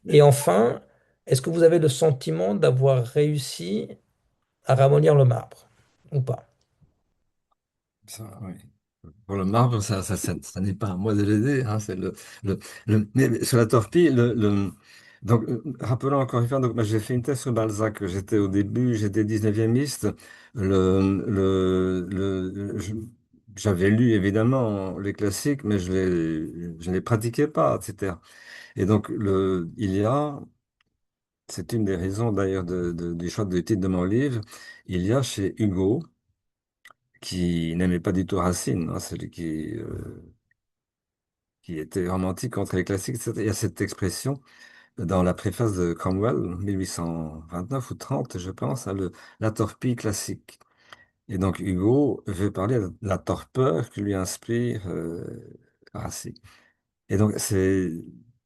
Et enfin, est-ce que vous avez le sentiment d'avoir réussi à ramollir le marbre ou pas? Ça, oui. Pour le marbre, ça n'est pas à moi de l'aider, hein, c'est mais sur la torpille, donc, rappelons encore une fois, donc, moi, j'ai fait une thèse sur Balzac. J'étais au début, j'étais 19e. J'avais lu évidemment les classiques, mais je ne les pratiquais pas, etc. Et donc, c'est une des raisons d'ailleurs du choix du titre de mon livre, il y a chez Hugo, qui n'aimait pas du tout Racine, hein, celui qui était romantique contre les classiques. Il y a cette expression dans la préface de Cromwell, 1829 ou 30, je pense, hein, la torpille classique. Et donc Hugo veut parler de la torpeur qui lui inspire Racine. Et donc,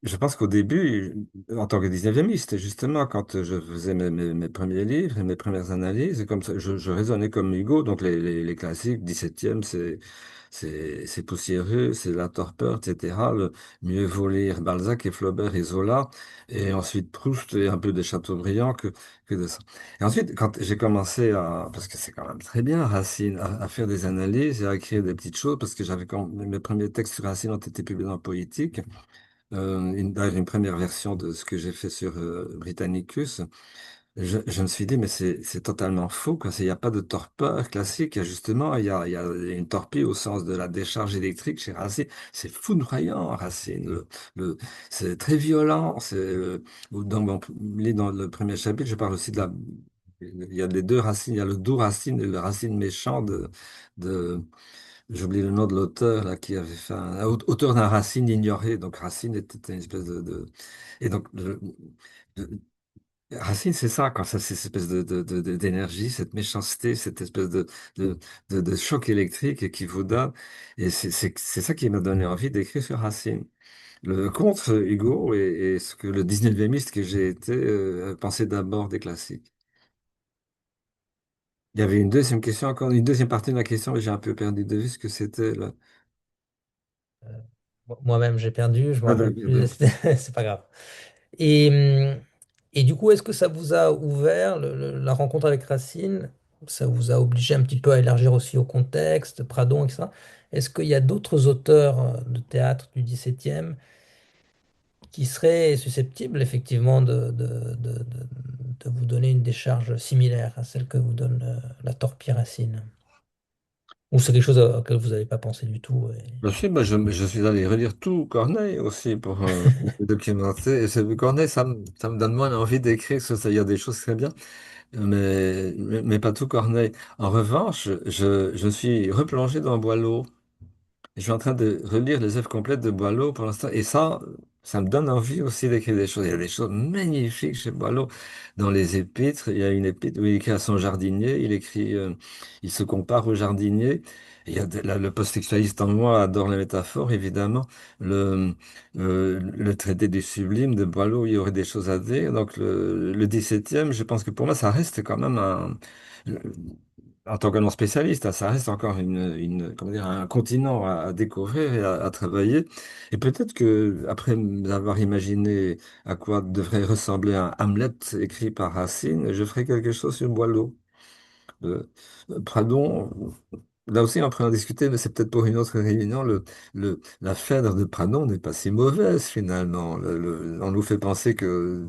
je pense qu'au début, en tant que 19e, justement, quand je faisais mes premiers livres et mes premières analyses, et comme ça, je raisonnais comme Hugo, donc les classiques, 17e, c'est poussiéreux, c'est la torpeur, etc. Mieux vaut lire Balzac et Flaubert et Zola, et ensuite Proust et un peu de Chateaubriand que de ça. Et ensuite, quand j'ai commencé parce que c'est quand même très bien, Racine, à faire des analyses et à écrire des petites choses, parce que mes premiers textes sur Racine ont été publiés dans Poétique, d'ailleurs une première version de ce que j'ai fait sur Britannicus. Je me suis dit, mais c'est totalement faux, quoi. Il n'y a pas de torpeur classique. Justement, il y a une torpille au sens de la décharge électrique chez Racine. C'est foudroyant, Racine. C'est très violent. Dans dans le premier chapitre, je parle aussi il y a les deux racines. Il y a le doux Racine et le Racine méchant de j'oublie le nom de l'auteur là qui avait fait auteur d'un Racine ignoré. Donc Racine était une espèce et donc le- Racine, c'est ça, quand ça, c'est cette espèce d'énergie, cette méchanceté, cette espèce de, de choc électrique qui vous donne. Et c'est ça qui m'a donné envie d'écrire sur Racine. Le contre Hugo et ce que le 19e que j'ai été pensait d'abord des classiques. Il y avait une deuxième question, encore une deuxième partie de la question, mais j'ai un peu perdu de vue ce que c'était là. Moi-même, j'ai perdu, je me Ah, rappelle plus. d'accord. C'est pas grave. Et, hum, et du coup, est-ce que ça vous a ouvert la rencontre avec Racine? Ça vous a obligé un petit peu à élargir aussi au contexte, Pradon, etc. Est-ce qu'il y a d'autres auteurs de théâtre du XVIIe qui seraient susceptibles effectivement de vous donner une décharge similaire à celle que vous donne la Torpille Racine? Ou c'est quelque chose auquel vous n'avez pas pensé du tout? Je suis allé relire tout Corneille aussi pour me documenter. Et Corneille, ça me donne moins envie d'écrire, parce qu'il y a des choses très bien, mais pas tout Corneille. En revanche, je suis replongé dans Boileau. Je suis en train de relire les œuvres complètes de Boileau pour l'instant, et ça me donne envie aussi d'écrire des choses. Il y a des choses magnifiques chez Boileau. Dans les épîtres, il y a une épître où il écrit à son jardinier, il se compare au jardinier. Et il y a le post-textualiste en moi adore la métaphore, évidemment. Le, le traité du sublime de Boileau, il y aurait des choses à dire. Donc le 17e, je pense que pour moi, ça reste quand même en tant que non spécialiste, hein, ça reste encore comment dire, un continent à découvrir et à travailler. Et peut-être que après avoir imaginé à quoi devrait ressembler un Hamlet écrit par Racine, je ferai quelque chose sur Boileau. Euh, Pradon, là aussi on pourrait en discuter, mais c'est peut-être pour une autre réunion. La Phèdre de Pradon n'est pas si mauvaise finalement. On nous fait penser que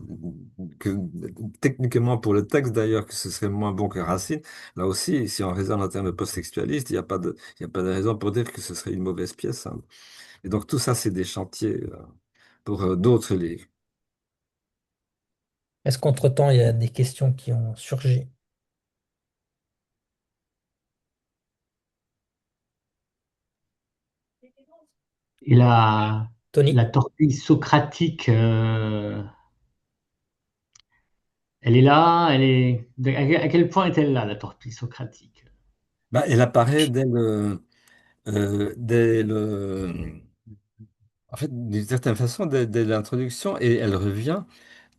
techniquement pour le texte d'ailleurs, que ce serait moins bon que Racine. Là aussi, si on raisonne en termes post-textualistes, il y a pas de raison pour dire que ce serait une mauvaise pièce, hein. Et donc tout ça, c'est des chantiers pour d'autres livres. Est-ce qu'entre-temps, il y a des questions qui ont surgi? Et la Tony? torpille socratique, elle est là, à quel point est-elle là, la torpille socratique? Bah, elle apparaît dès en fait, d'une certaine façon, dès l'introduction, et elle revient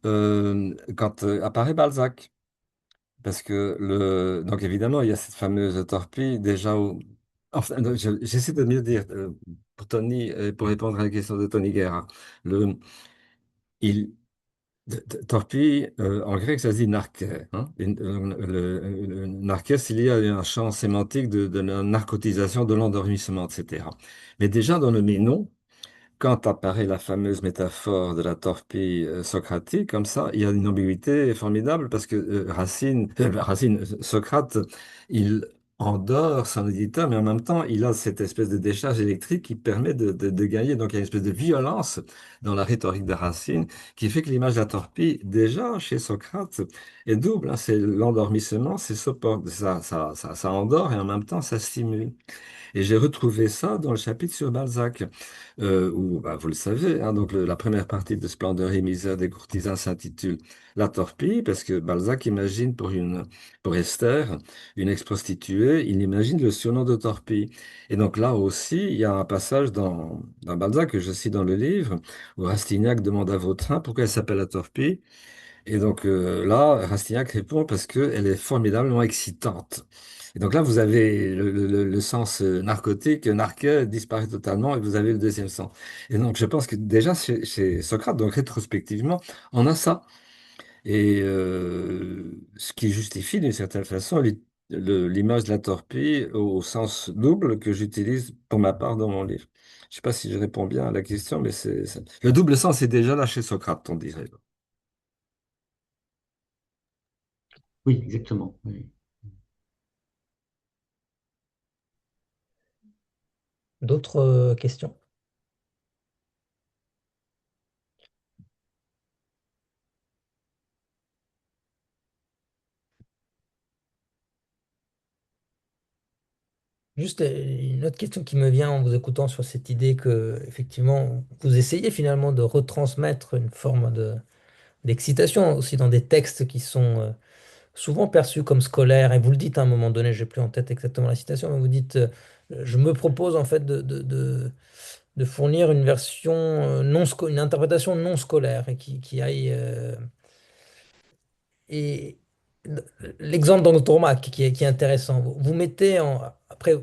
quand apparaît Balzac. Parce que donc évidemment, il y a cette fameuse torpille déjà enfin, non, j'essaie de mieux dire pour Tony, pour répondre à la question de Tony Guerra. Le, il, Torpille, en grec, ça se dit narker, hein. Narker, c'est lié à un champ sémantique de la narcotisation, de l'endormissement, etc. Mais déjà dans le nom, quand apparaît la fameuse métaphore de la torpille socratique, comme ça, il y a une ambiguïté formidable parce que Socrate, il endort son auditeur, mais en même temps, il a cette espèce de décharge électrique qui permet de gagner. Donc, il y a une espèce de violence dans la rhétorique de Racine qui fait que l'image de la torpille, déjà chez Socrate, est double, hein. C'est l'endormissement, ça endort et en même temps, ça stimule. Et j'ai retrouvé ça dans le chapitre sur Balzac, où, bah, vous le savez, hein, donc la première partie de Splendeur et misère des courtisans s'intitule La torpille, parce que Balzac imagine pour Esther, une ex-prostituée, il imagine le surnom de torpille. Et donc là aussi, il y a un passage dans Balzac que je cite dans le livre, où Rastignac demande à Vautrin pourquoi elle s'appelle la torpille. Et donc là, Rastignac répond parce qu'elle est formidablement excitante. Et donc là, vous avez le sens narcotique, narqué disparaît totalement et vous avez le deuxième sens. Et donc je pense que déjà chez Socrate, donc rétrospectivement, on a ça. Et ce qui justifie d'une certaine façon l'image de la torpille au sens double que j'utilise pour ma part dans mon livre. Je ne sais pas si je réponds bien à la question, mais le double sens est déjà là chez Socrate, on dirait. Oui, exactement. Oui. D'autres questions? Juste une autre question qui me vient en vous écoutant sur cette idée que, effectivement, vous essayez finalement de retransmettre une forme d'excitation aussi dans des textes qui sont souvent perçus comme scolaires. Et vous le dites à un moment donné, j'ai plus en tête exactement la citation, mais vous dites, je me propose en fait de fournir une version une interprétation non scolaire et qui aille et l'exemple dans le tourmac qui est intéressant, vous mettez après,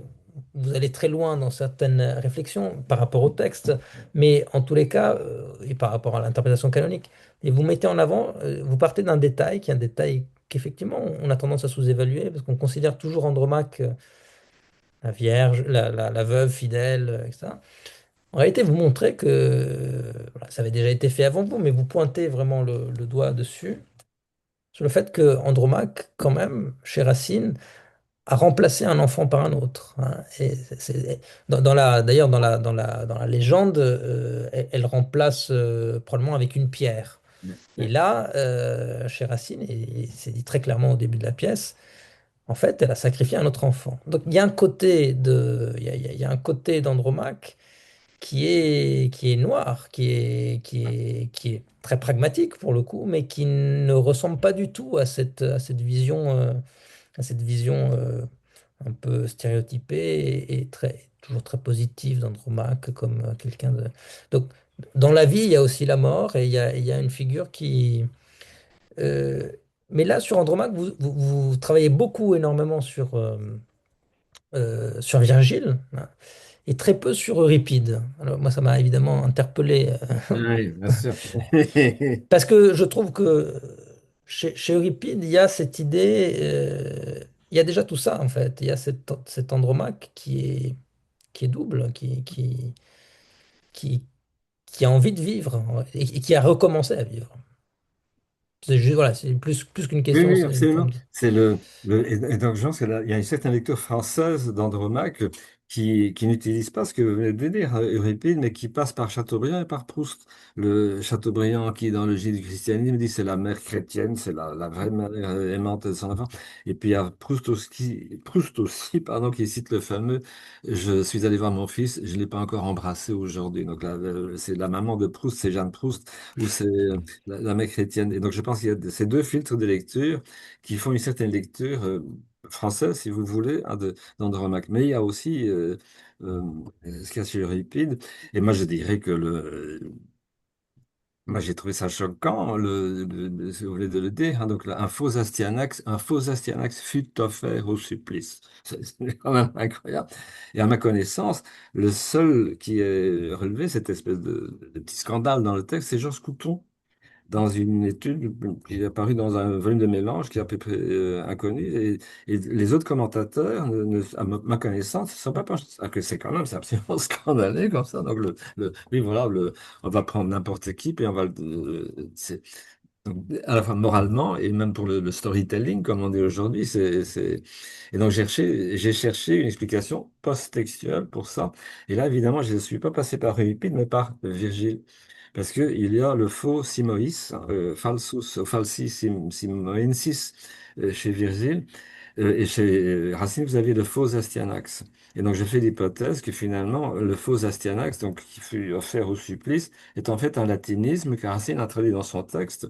vous allez très loin dans certaines réflexions par rapport au texte, mais en tous les cas, et par rapport à l'interprétation canonique, et vous mettez en avant, vous partez d'un détail qui est un détail qu'effectivement, on a tendance à sous-évaluer parce qu'on considère toujours Andromaque, la vierge, la veuve fidèle, etc. En réalité, vous montrez que voilà, ça avait déjà été fait avant vous, mais vous pointez vraiment le doigt dessus, sur le fait que Andromaque, quand même, chez Racine, a remplacé un enfant par un autre, hein. Et d'ailleurs, dans la légende, elle remplace probablement avec une pierre. Et Ouais. là, chez Racine, et c'est dit très clairement au début de la pièce, en fait, elle a sacrifié un autre enfant. Donc il y a un côté il y a un côté d'Andromaque qui est noir, qui est très pragmatique pour le coup, mais qui ne ressemble pas du tout à cette vision un peu stéréotypée et toujours très positive d'Andromaque comme quelqu'un de... Donc, dans la vie, il y a aussi la mort et il y a une figure qui... euh, mais là, sur Andromaque, vous travaillez beaucoup, énormément sur Virgile, hein, et très peu sur Euripide. Alors, moi, ça m'a évidemment interpellé. Oui, bien sûr. Parce que je trouve que chez Euripide, il y a cette idée, il y a déjà tout ça en fait. Il y a cet Andromaque qui est double, qui, qui a envie de vivre, ouais, et qui a recommencé à vivre. C'est juste, voilà, c'est plus qu'une Oui, question, oui, c'est une absolument. forme de... C'est et donc, je pense qu'il y a une certaine lecture française d'Andromaque qui n'utilise pas ce que vous venez de dire, Euripide, mais qui passe par Chateaubriand et par Proust. Le Chateaubriand, qui, dans le Gîte du christianisme, dit c'est la mère chrétienne, c'est la vraie mère aimante de son enfant. Et puis il y a Proust aussi, pardon, qui cite le fameux Je suis allé voir mon fils, je ne l'ai pas encore embrassé aujourd'hui. Donc là, c'est la maman de Proust, c'est Jeanne Proust, ou c'est la mère chrétienne. Et donc, je pense qu'il y a ces deux filtres de lecture qui font une certaine lecture française, si vous voulez, hein, d'Andromaque. Mais il y a aussi euh, ce qu'il y a sur Euripide. Et moi, je dirais que moi, j'ai trouvé ça choquant, si vous voulez de le dire, hein. Donc, là, un faux Astyanax fut offert au supplice. C'est quand même incroyable. Et à ma connaissance, le seul qui est relevé cette espèce de petit scandale dans le texte, c'est Georges Couton dans une étude qui est apparue dans un volume de mélange qui est à peu près inconnu. Et les autres commentateurs, à ma connaissance, ne sont pas penchés. Ah, que c'est quand même, c'est absolument scandaleux comme ça. Donc, oui, voilà, on va prendre n'importe qui, puis on va donc, à la fois moralement et même pour le storytelling, comme on dit aujourd'hui. Et donc, j'ai cherché une explication post-textuelle pour ça. Et là, évidemment, je ne suis pas passé par Euripide, mais par Virgile. Parce qu'il y a le faux Simoïs, falsus, falsi simoensis chez Virgile, et chez Racine, vous avez le faux Astyanax. Et donc, je fais l'hypothèse que finalement, le faux Astyanax, donc, qui fut offert au supplice, est en fait un latinisme que Racine a traduit dans son texte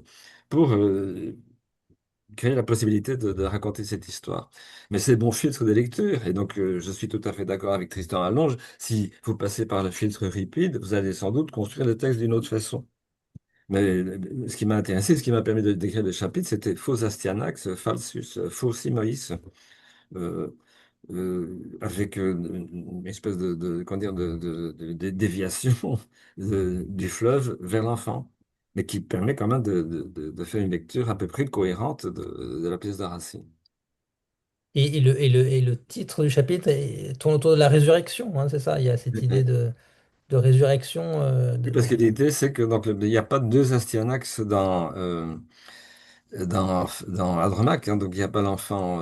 pour créer la possibilité de raconter cette histoire. Mais c'est le bon filtre de lecture, et donc je suis tout à fait d'accord avec Tristan Allonge. Si vous passez par le filtre Euripide, vous allez sans doute construire le texte d'une autre façon. Mais ce qui m'a intéressé, ce qui m'a permis d'écrire le chapitre, c'était Faux Astyanax, Falsus, Faux Simoïs, euh, avec une espèce comment dire, de déviation du fleuve vers l'enfant, mais qui permet quand même de faire une lecture à peu près cohérente de la pièce de Racine. Et le titre du chapitre tourne autour de la résurrection, hein, c'est ça. Il y a cette idée de résurrection. Oui, parce que l'idée, c'est que donc, il n'y a pas deux Astyanax dans Andromaque, hein. Donc il n'y a pas l'enfant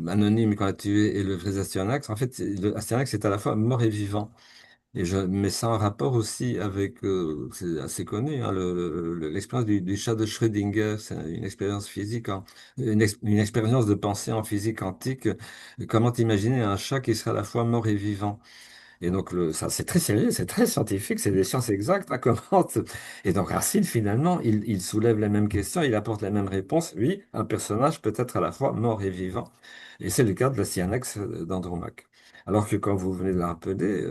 anonyme qu'on a tué et le vrai Astyanax. En fait, le Astyanax est à la fois mort et vivant. Et je mets ça en rapport aussi avec, c'est assez connu, hein, l'expérience du chat de Schrödinger. C'est une expérience physique, une expérience de pensée en physique quantique. Comment imaginer un chat qui serait à la fois mort et vivant? Et donc, ça, c'est très sérieux, c'est très scientifique, c'est des sciences exactes, hein, Et donc, Racine, finalement, il soulève les mêmes questions, il apporte les mêmes réponses. Oui, un personnage peut être à la fois mort et vivant. Et c'est le cas de la Cyanax d'Andromaque. Alors que, comme vous venez de le rappeler,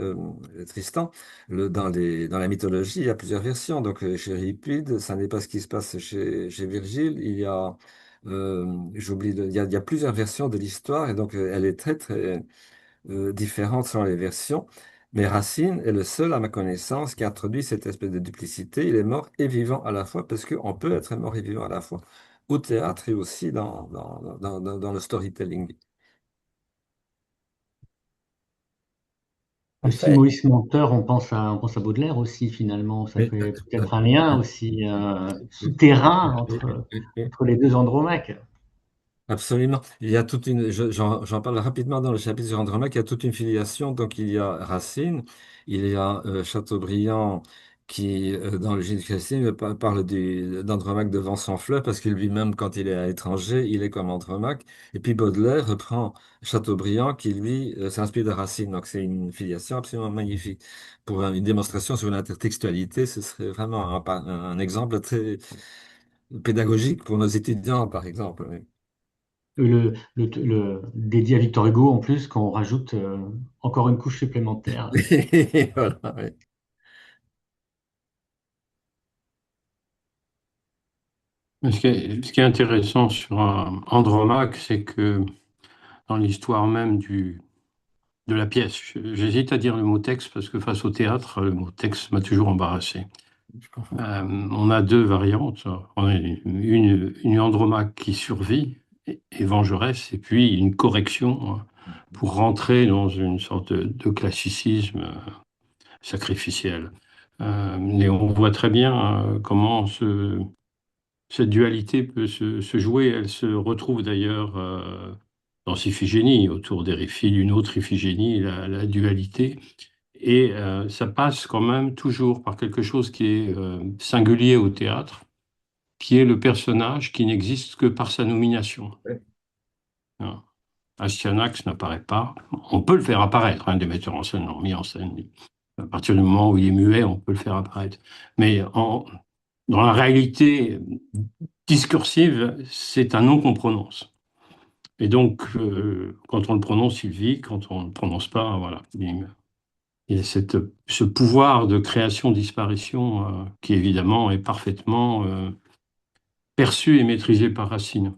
Tristan, dans la mythologie, il y a plusieurs versions. Donc, chez Euripide, ça n'est pas ce qui se passe chez Virgile. Il y a plusieurs versions de l'histoire, et donc, elle est très, très différentes selon les versions, mais Racine est le seul, à ma connaissance, qui a introduit cette espèce de duplicité. Il est mort et vivant à la fois, parce qu'on peut être mort et vivant à la fois. au théâtre et aussi dans le storytelling. En Si fait, Maurice Menteur, on pense à Baudelaire aussi, finalement. Ça Oui, fait peut-être un lien aussi souterrain entre les deux Andromaques. absolument. Il y a toute une, j'en parle rapidement dans le chapitre sur Andromaque, il y a toute une filiation. Donc, il y a Racine, il y a Chateaubriand qui, dans le Génie chrétien, parle d'Andromaque devant son fleuve parce que lui-même, quand il est à l'étranger, il est comme Andromaque. Et puis Baudelaire reprend Chateaubriand qui, lui, s'inspire de Racine. Donc, c'est une filiation absolument magnifique. Pour une démonstration sur l'intertextualité, ce serait vraiment un exemple très pédagogique pour nos étudiants, par exemple. Oui. Dédié à Victor Hugo, en plus, quand on rajoute encore une couche supplémentaire. Voilà, oui. Ce qui est intéressant sur Andromaque, c'est que dans l'histoire même de la pièce, j'hésite à dire le mot texte parce que face au théâtre, le mot texte m'a toujours embarrassé. Je comprends. On a deux variantes. On a une Andromaque qui survit et vengeresse, et puis une correction pour rentrer dans une sorte de classicisme sacrificiel. Et on voit très bien comment cette dualité peut se jouer. Elle se retrouve d'ailleurs dans Iphigénie, autour d'Éryphile, une autre Iphigénie, la dualité. Et ça passe quand même toujours par quelque chose qui est singulier au théâtre, qui est le personnage qui n'existe que par sa nomination. Ouais. Hein. Astyanax n'apparaît pas. On peut le faire apparaître, hein, des metteurs en scène l'ont mis en scène. À partir du moment où il est muet, on peut le faire apparaître. Mais dans la réalité discursive, c'est un nom qu'on prononce. Et donc, quand on le prononce, il vit. Quand on ne le prononce pas, voilà. Il y a ce pouvoir de création-disparition qui, évidemment, est parfaitement perçu et maîtrisé par Racine.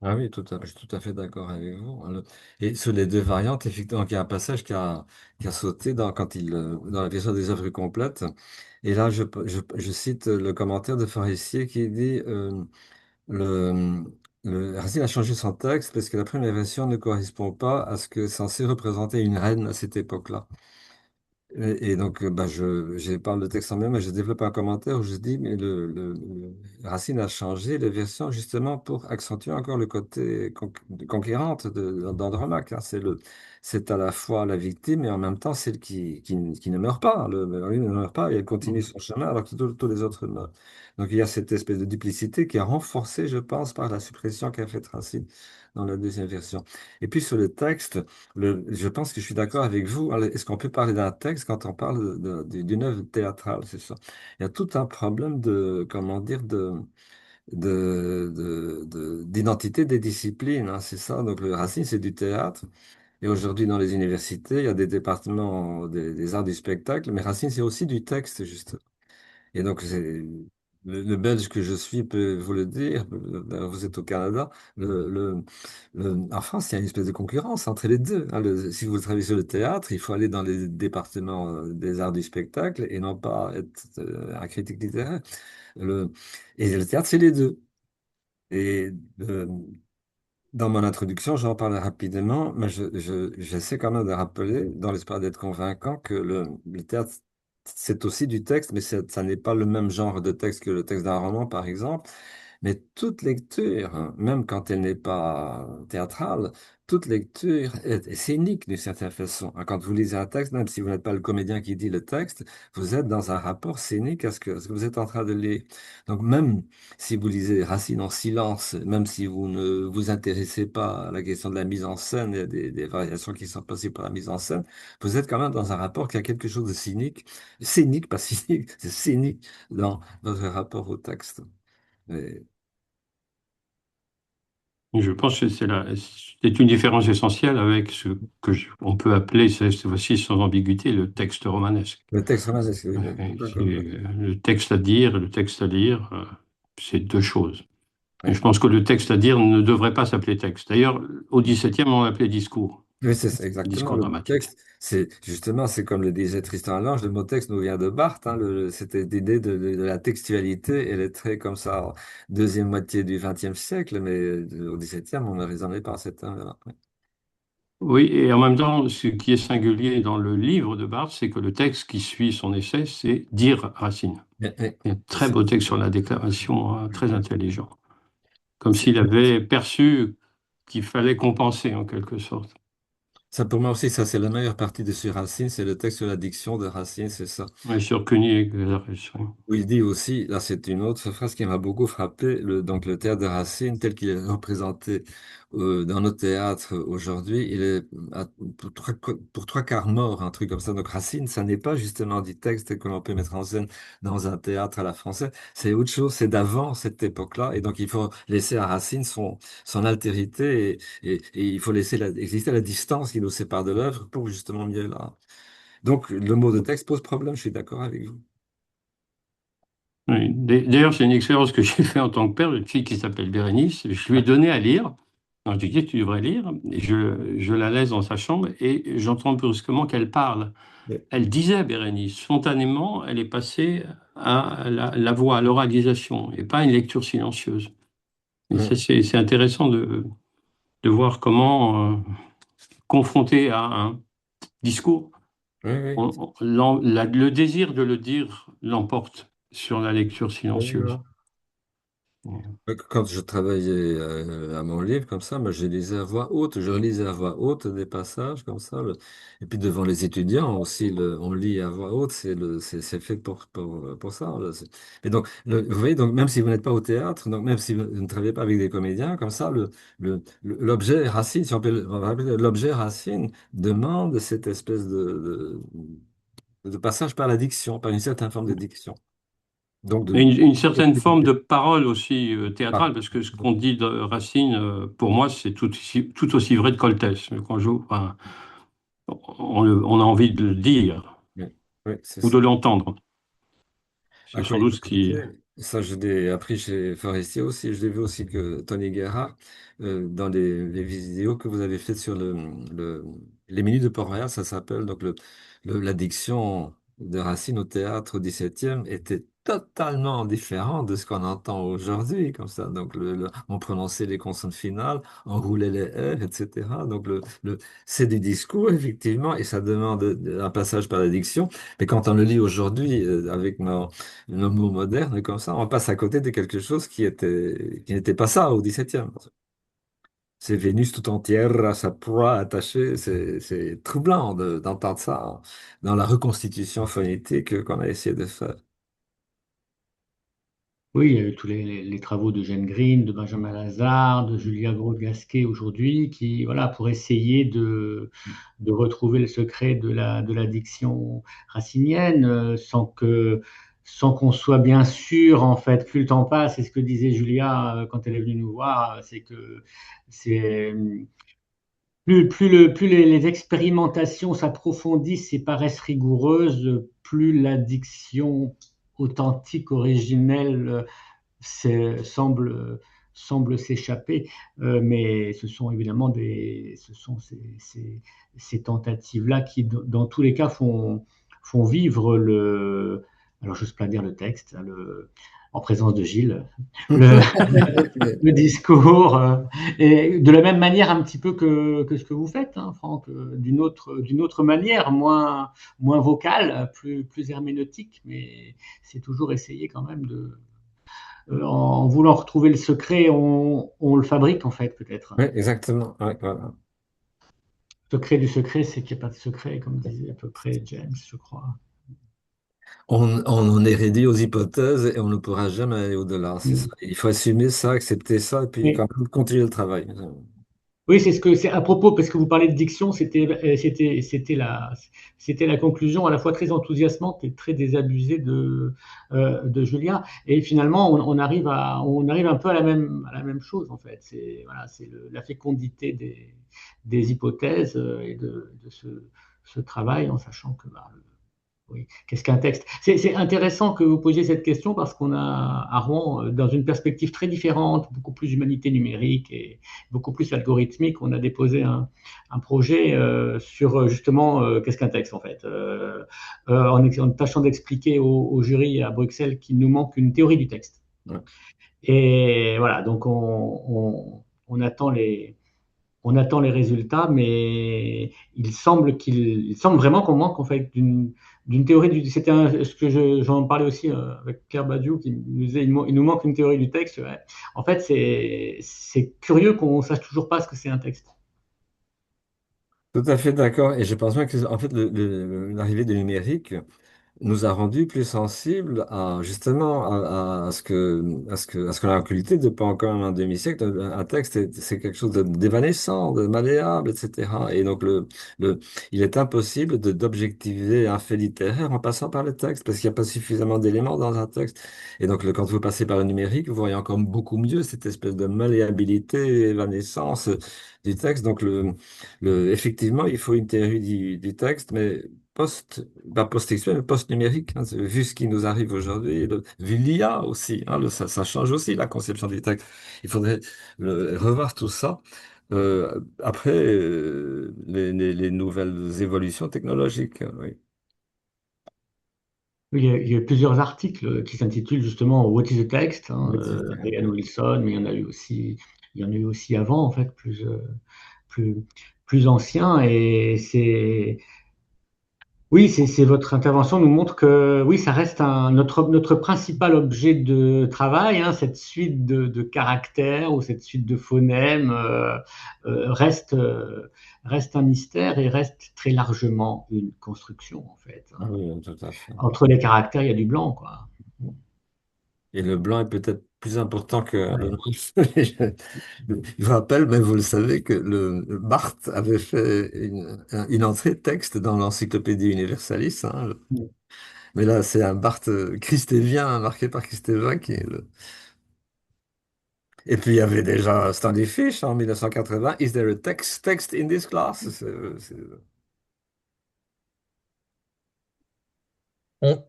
Ah oui, je suis tout à fait d'accord avec vous. Et sur les deux variantes, effectivement, il y a un passage qui a sauté dans la version des œuvres complètes. Et là, je cite le commentaire de Farissier qui dit le, Racine a changé son texte parce que la première version ne correspond pas à ce que est censé représenter une reine à cette époque-là. Et donc, bah, je parle le texte en même, mais je développe un commentaire où je dis, mais Racine a changé les versions justement pour accentuer encore le côté conquérante d'Andromaque. Hein. C'est à la fois la victime et en même temps celle qui ne meurt pas. Lui ne meurt pas et elle continue son chemin alors que tous les autres meurent. Donc, il y a cette espèce de duplicité qui est renforcée, je pense, par la suppression qu'a faite Racine dans la deuxième version. Et puis, sur le texte, je pense que je suis d'accord avec vous. Alors, est-ce qu'on peut parler d'un texte quand on parle d'une œuvre théâtrale, c'est ça? Il y a tout un problème de, comment dire, d'identité des disciplines, hein, c'est ça. Donc, le Racine, c'est du théâtre. Et aujourd'hui, dans les universités, il y a des départements des arts du spectacle, mais Racine, c'est aussi du texte, juste. Et donc, le Belge que je suis peut vous le dire, vous êtes au Canada, en France, il y a une espèce de concurrence entre les deux. Hein. Si vous travaillez sur le théâtre, il faut aller dans les départements des arts du spectacle et non pas être un critique littéraire. Le, et le théâtre, c'est les deux. Et euh, dans mon introduction, j'en parle rapidement, mais j'essaie quand même de rappeler, dans l'espoir d'être convaincant, que le théâtre, c'est aussi du texte, mais ça n'est pas le même genre de texte que le texte d'un roman, par exemple. Mais toute lecture, hein, même quand elle n'est pas théâtrale, toute lecture est scénique d'une certaine façon. Hein. Quand vous lisez un texte, même si vous n'êtes pas le comédien qui dit le texte, vous êtes dans un rapport scénique à ce que vous êtes en train de lire. Donc même si vous lisez Racine en silence, même si vous ne vous intéressez pas à la question de la mise en scène et des variations qui sont possibles par la mise en scène, vous êtes quand même dans un rapport qui a quelque chose de cynique, scénique, pas cynique, c'est scénique dans votre rapport au texte. Et- Je pense que c'est une différence essentielle avec ce on peut appeler, cette fois-ci sans ambiguïté, le texte romanesque. Le texte romanesque, oui, oui, C'est d'accord. le texte à dire et le texte à lire, c'est deux choses. Et Oui. je pense que le texte à dire ne devrait pas s'appeler texte. D'ailleurs, au XVIIe, on l'appelait discours. Oui, c'est ça, un exactement. discours Le mot dramatique. texte, c'est justement, c'est comme le disait Tristan Lange, le mot texte nous vient de Barthes. Hein, c'était l'idée de la textualité. Elle est très comme ça, deuxième moitié du XXe siècle, mais au XVIIe, on a raisonné par cet terme-là. Oui, Oui, et en même temps, ce qui est singulier dans le livre de Barthes, c'est que le texte qui suit son essai, c'est Dire Racine. oui, oui, Il y a un c'est très ça. beau texte sur la déclamation, très Oui. intelligent. Comme C'est- s'il avait perçu qu'il fallait compenser en quelque sorte. Ça, pour moi aussi, ça, c'est la meilleure partie de sur Racine, c'est le texte sur la diction de Racine, c'est ça. Oui, sur Cuny et Glaris, oui. Où il dit aussi, là c'est une autre phrase qui m'a beaucoup frappé, donc le théâtre de Racine tel qu'il est représenté dans nos théâtres aujourd'hui, il est pour trois quarts mort, un truc comme ça. Donc Racine, ça n'est pas justement du texte que l'on peut mettre en scène dans un théâtre à la française, c'est autre chose, c'est d'avant cette époque-là, et donc il faut laisser à Racine son altérité, et il faut laisser exister la distance qui nous sépare de l'œuvre pour justement mieux là. Donc le mot de texte pose problème, je suis d'accord avec vous. Oui. D'ailleurs, c'est une expérience que j'ai fait en tant que père, une fille qui s'appelle Bérénice. Je lui ai donné à lire. Alors, je lui ai dit, tu devrais lire. Et je la laisse dans sa chambre et j'entends brusquement qu'elle parle. Ouais. Elle disait, Bérénice, spontanément, elle est passée à la voix, à l'oralisation, et pas à une lecture silencieuse. Et ça, Ouais. c'est intéressant de voir comment, confronté à un discours, Oui, oui. le désir de le dire l'emporte sur la lecture Oui, silencieuse. voilà. Quand je travaillais à mon livre, comme ça, moi, je lisais à voix haute, je relisais à voix haute des passages comme ça. Et puis devant les étudiants aussi, on lit à voix haute, c'est fait pour ça. Là. Et donc, vous voyez, donc, même si vous n'êtes pas au théâtre, donc même si vous ne travaillez pas avec des comédiens, comme ça, l'objet Racine, si on va appeler l'objet Racine, demande cette espèce de passage par la diction, par une certaine forme de diction. Donc, Et une certaine forme de parole aussi Ah, théâtrale, parce que ce qu'on dit de Racine, pour moi, c'est tout aussi vrai de Coltès. Quand enfin, on a envie de le dire oui, oui, c'est ou de ça. l'entendre. À C'est quoi sans il doute faut ce qui... penser? Ça, je l'ai appris chez Forestier aussi. Je l'ai vu aussi que Tony Guerrard, dans les vidéos que vous avez faites sur les minutes de Port-Royal, ça s'appelle, donc l'addiction de Racine au théâtre au XVIIe était totalement différente de ce qu'on entend aujourd'hui, comme ça. Donc, on prononçait les consonnes finales, on roulait les R, etc. Donc, c'est du discours, effectivement, et ça demande un passage par l'addiction. Mais quand on le lit aujourd'hui, avec nos mots modernes, comme ça, on passe à côté de quelque chose qui n'était pas ça au XVIIe. C'est Vénus tout entière à sa proie attachée. C'est troublant d'entendre ça dans la reconstitution phonétique qu'on a essayé de faire. Oui, il y a eu tous les travaux de Jeanne Green, de Benjamin Lazare, de Julia Gros-Gasquet aujourd'hui, qui, voilà, pour essayer de retrouver le secret de la diction racinienne, sans qu'on soit bien sûr, en fait, plus le temps passe, c'est ce que disait Julia quand elle est venue nous voir, c'est que c'est plus les expérimentations s'approfondissent et paraissent rigoureuses, plus la diction authentique, originelle, semble s'échapper. Mais ce sont évidemment ce sont ces tentatives-là qui, dans tous les cas, font vivre alors je n'ose pas dire le texte, hein, en présence de Gilles, le, le discours, et de la même manière un petit peu que ce que vous faites, hein, Franck, d'une autre manière, moins vocale, plus herméneutique, mais c'est toujours essayer quand même en voulant retrouver le secret, on le fabrique en fait peut-être. Oui, exactement. Ouais, voilà. Le secret du secret, c'est qu'il n'y a pas de secret, comme disait à peu près James, je crois. On en est réduit aux hypothèses et on ne pourra jamais aller au-delà. C'est ça. Mm. Il faut assumer ça, accepter ça, et puis Oui, quand même continuer le travail. oui, c'est à propos, parce que vous parlez de diction, c'était la conclusion à la fois très enthousiasmante et très désabusée de Julien. Et finalement, on arrive un peu à la même chose, en fait. C'est voilà, c'est la fécondité des hypothèses et de ce travail, en sachant que bah, Oui. Qu'est-ce qu'un texte? C'est intéressant que vous posiez cette question parce qu'on a à Rouen, dans une perspective très différente, beaucoup plus humanité numérique et beaucoup plus algorithmique, on a déposé un projet sur justement qu'est-ce qu'un texte en fait, en tâchant d'expliquer au jury à Bruxelles qu'il nous manque une théorie du texte. Ouais. Et voilà, donc on attend les résultats, mais il semble vraiment qu'on manque en fait d'une théorie du. Ce que j'en parlais aussi avec Pierre Badiou qui nous disait il nous manque une théorie du texte. Ouais. En fait, c'est curieux qu'on sache toujours pas ce que c'est un texte. Tout à fait d'accord. Et je pense bien que en fait, l'arrivée du numérique nous a rendus plus sensibles à justement à ce qu'on a occulté depuis pas encore un demi-siècle. Un texte, c'est quelque chose d'évanescent, de malléable, etc. Et donc il est impossible d'objectiver un fait littéraire en passant par le texte parce qu'il n'y a pas suffisamment d'éléments dans un texte. Et donc quand vous passez par le numérique, vous voyez encore beaucoup mieux cette espèce de malléabilité, évanescence du texte. Donc effectivement, il faut une théorie du texte, mais pas post-textuel, mais post-numérique, hein, vu ce qui nous arrive aujourd'hui, vu l'IA aussi, hein, ça change aussi la conception du texte. Il faudrait revoir tout ça. Après les nouvelles évolutions technologiques, oui. Oui, il y a plusieurs articles qui s'intitulent justement What is a text, hein, Ryan Wilson, mais il y en a eu aussi avant, en fait, plus, plus anciens. Et oui, votre intervention nous montre que oui, ça reste notre principal objet de travail, hein, cette suite de caractères ou cette suite de phonèmes reste un mystère et reste très largement une construction, en fait, Ah hein. oui, tout à fait. Entre les caractères, il y a du blanc, quoi. Et le blanc est peut-être plus important que le Ouais. noir. Je vous rappelle, mais vous le savez, que le Barthes avait fait une entrée texte dans l'Encyclopédie Universalis, hein. Mais là, c'est un Barthes christévien, marqué par Christévin, qui est le... Et puis, il y avait déjà Stanley Fish en 1980. Is there a text in this class?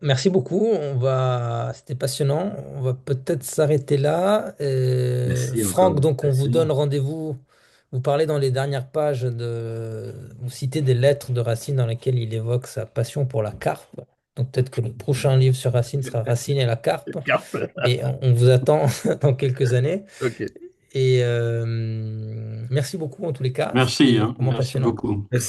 Merci beaucoup. C'était passionnant. On va peut-être s'arrêter là. Merci encore Franck, de donc on vous donne l'invitation. rendez-vous. Vous parlez dans les dernières pages vous citez des lettres de Racine dans lesquelles il évoque sa passion pour la carpe. Donc peut-être que le prochain livre sur Racine sera Racine et la carpe. Et on vous attend dans quelques années. Ok. Et merci beaucoup en tous les cas. Merci, C'était hein, vraiment merci passionnant. beaucoup. Merci.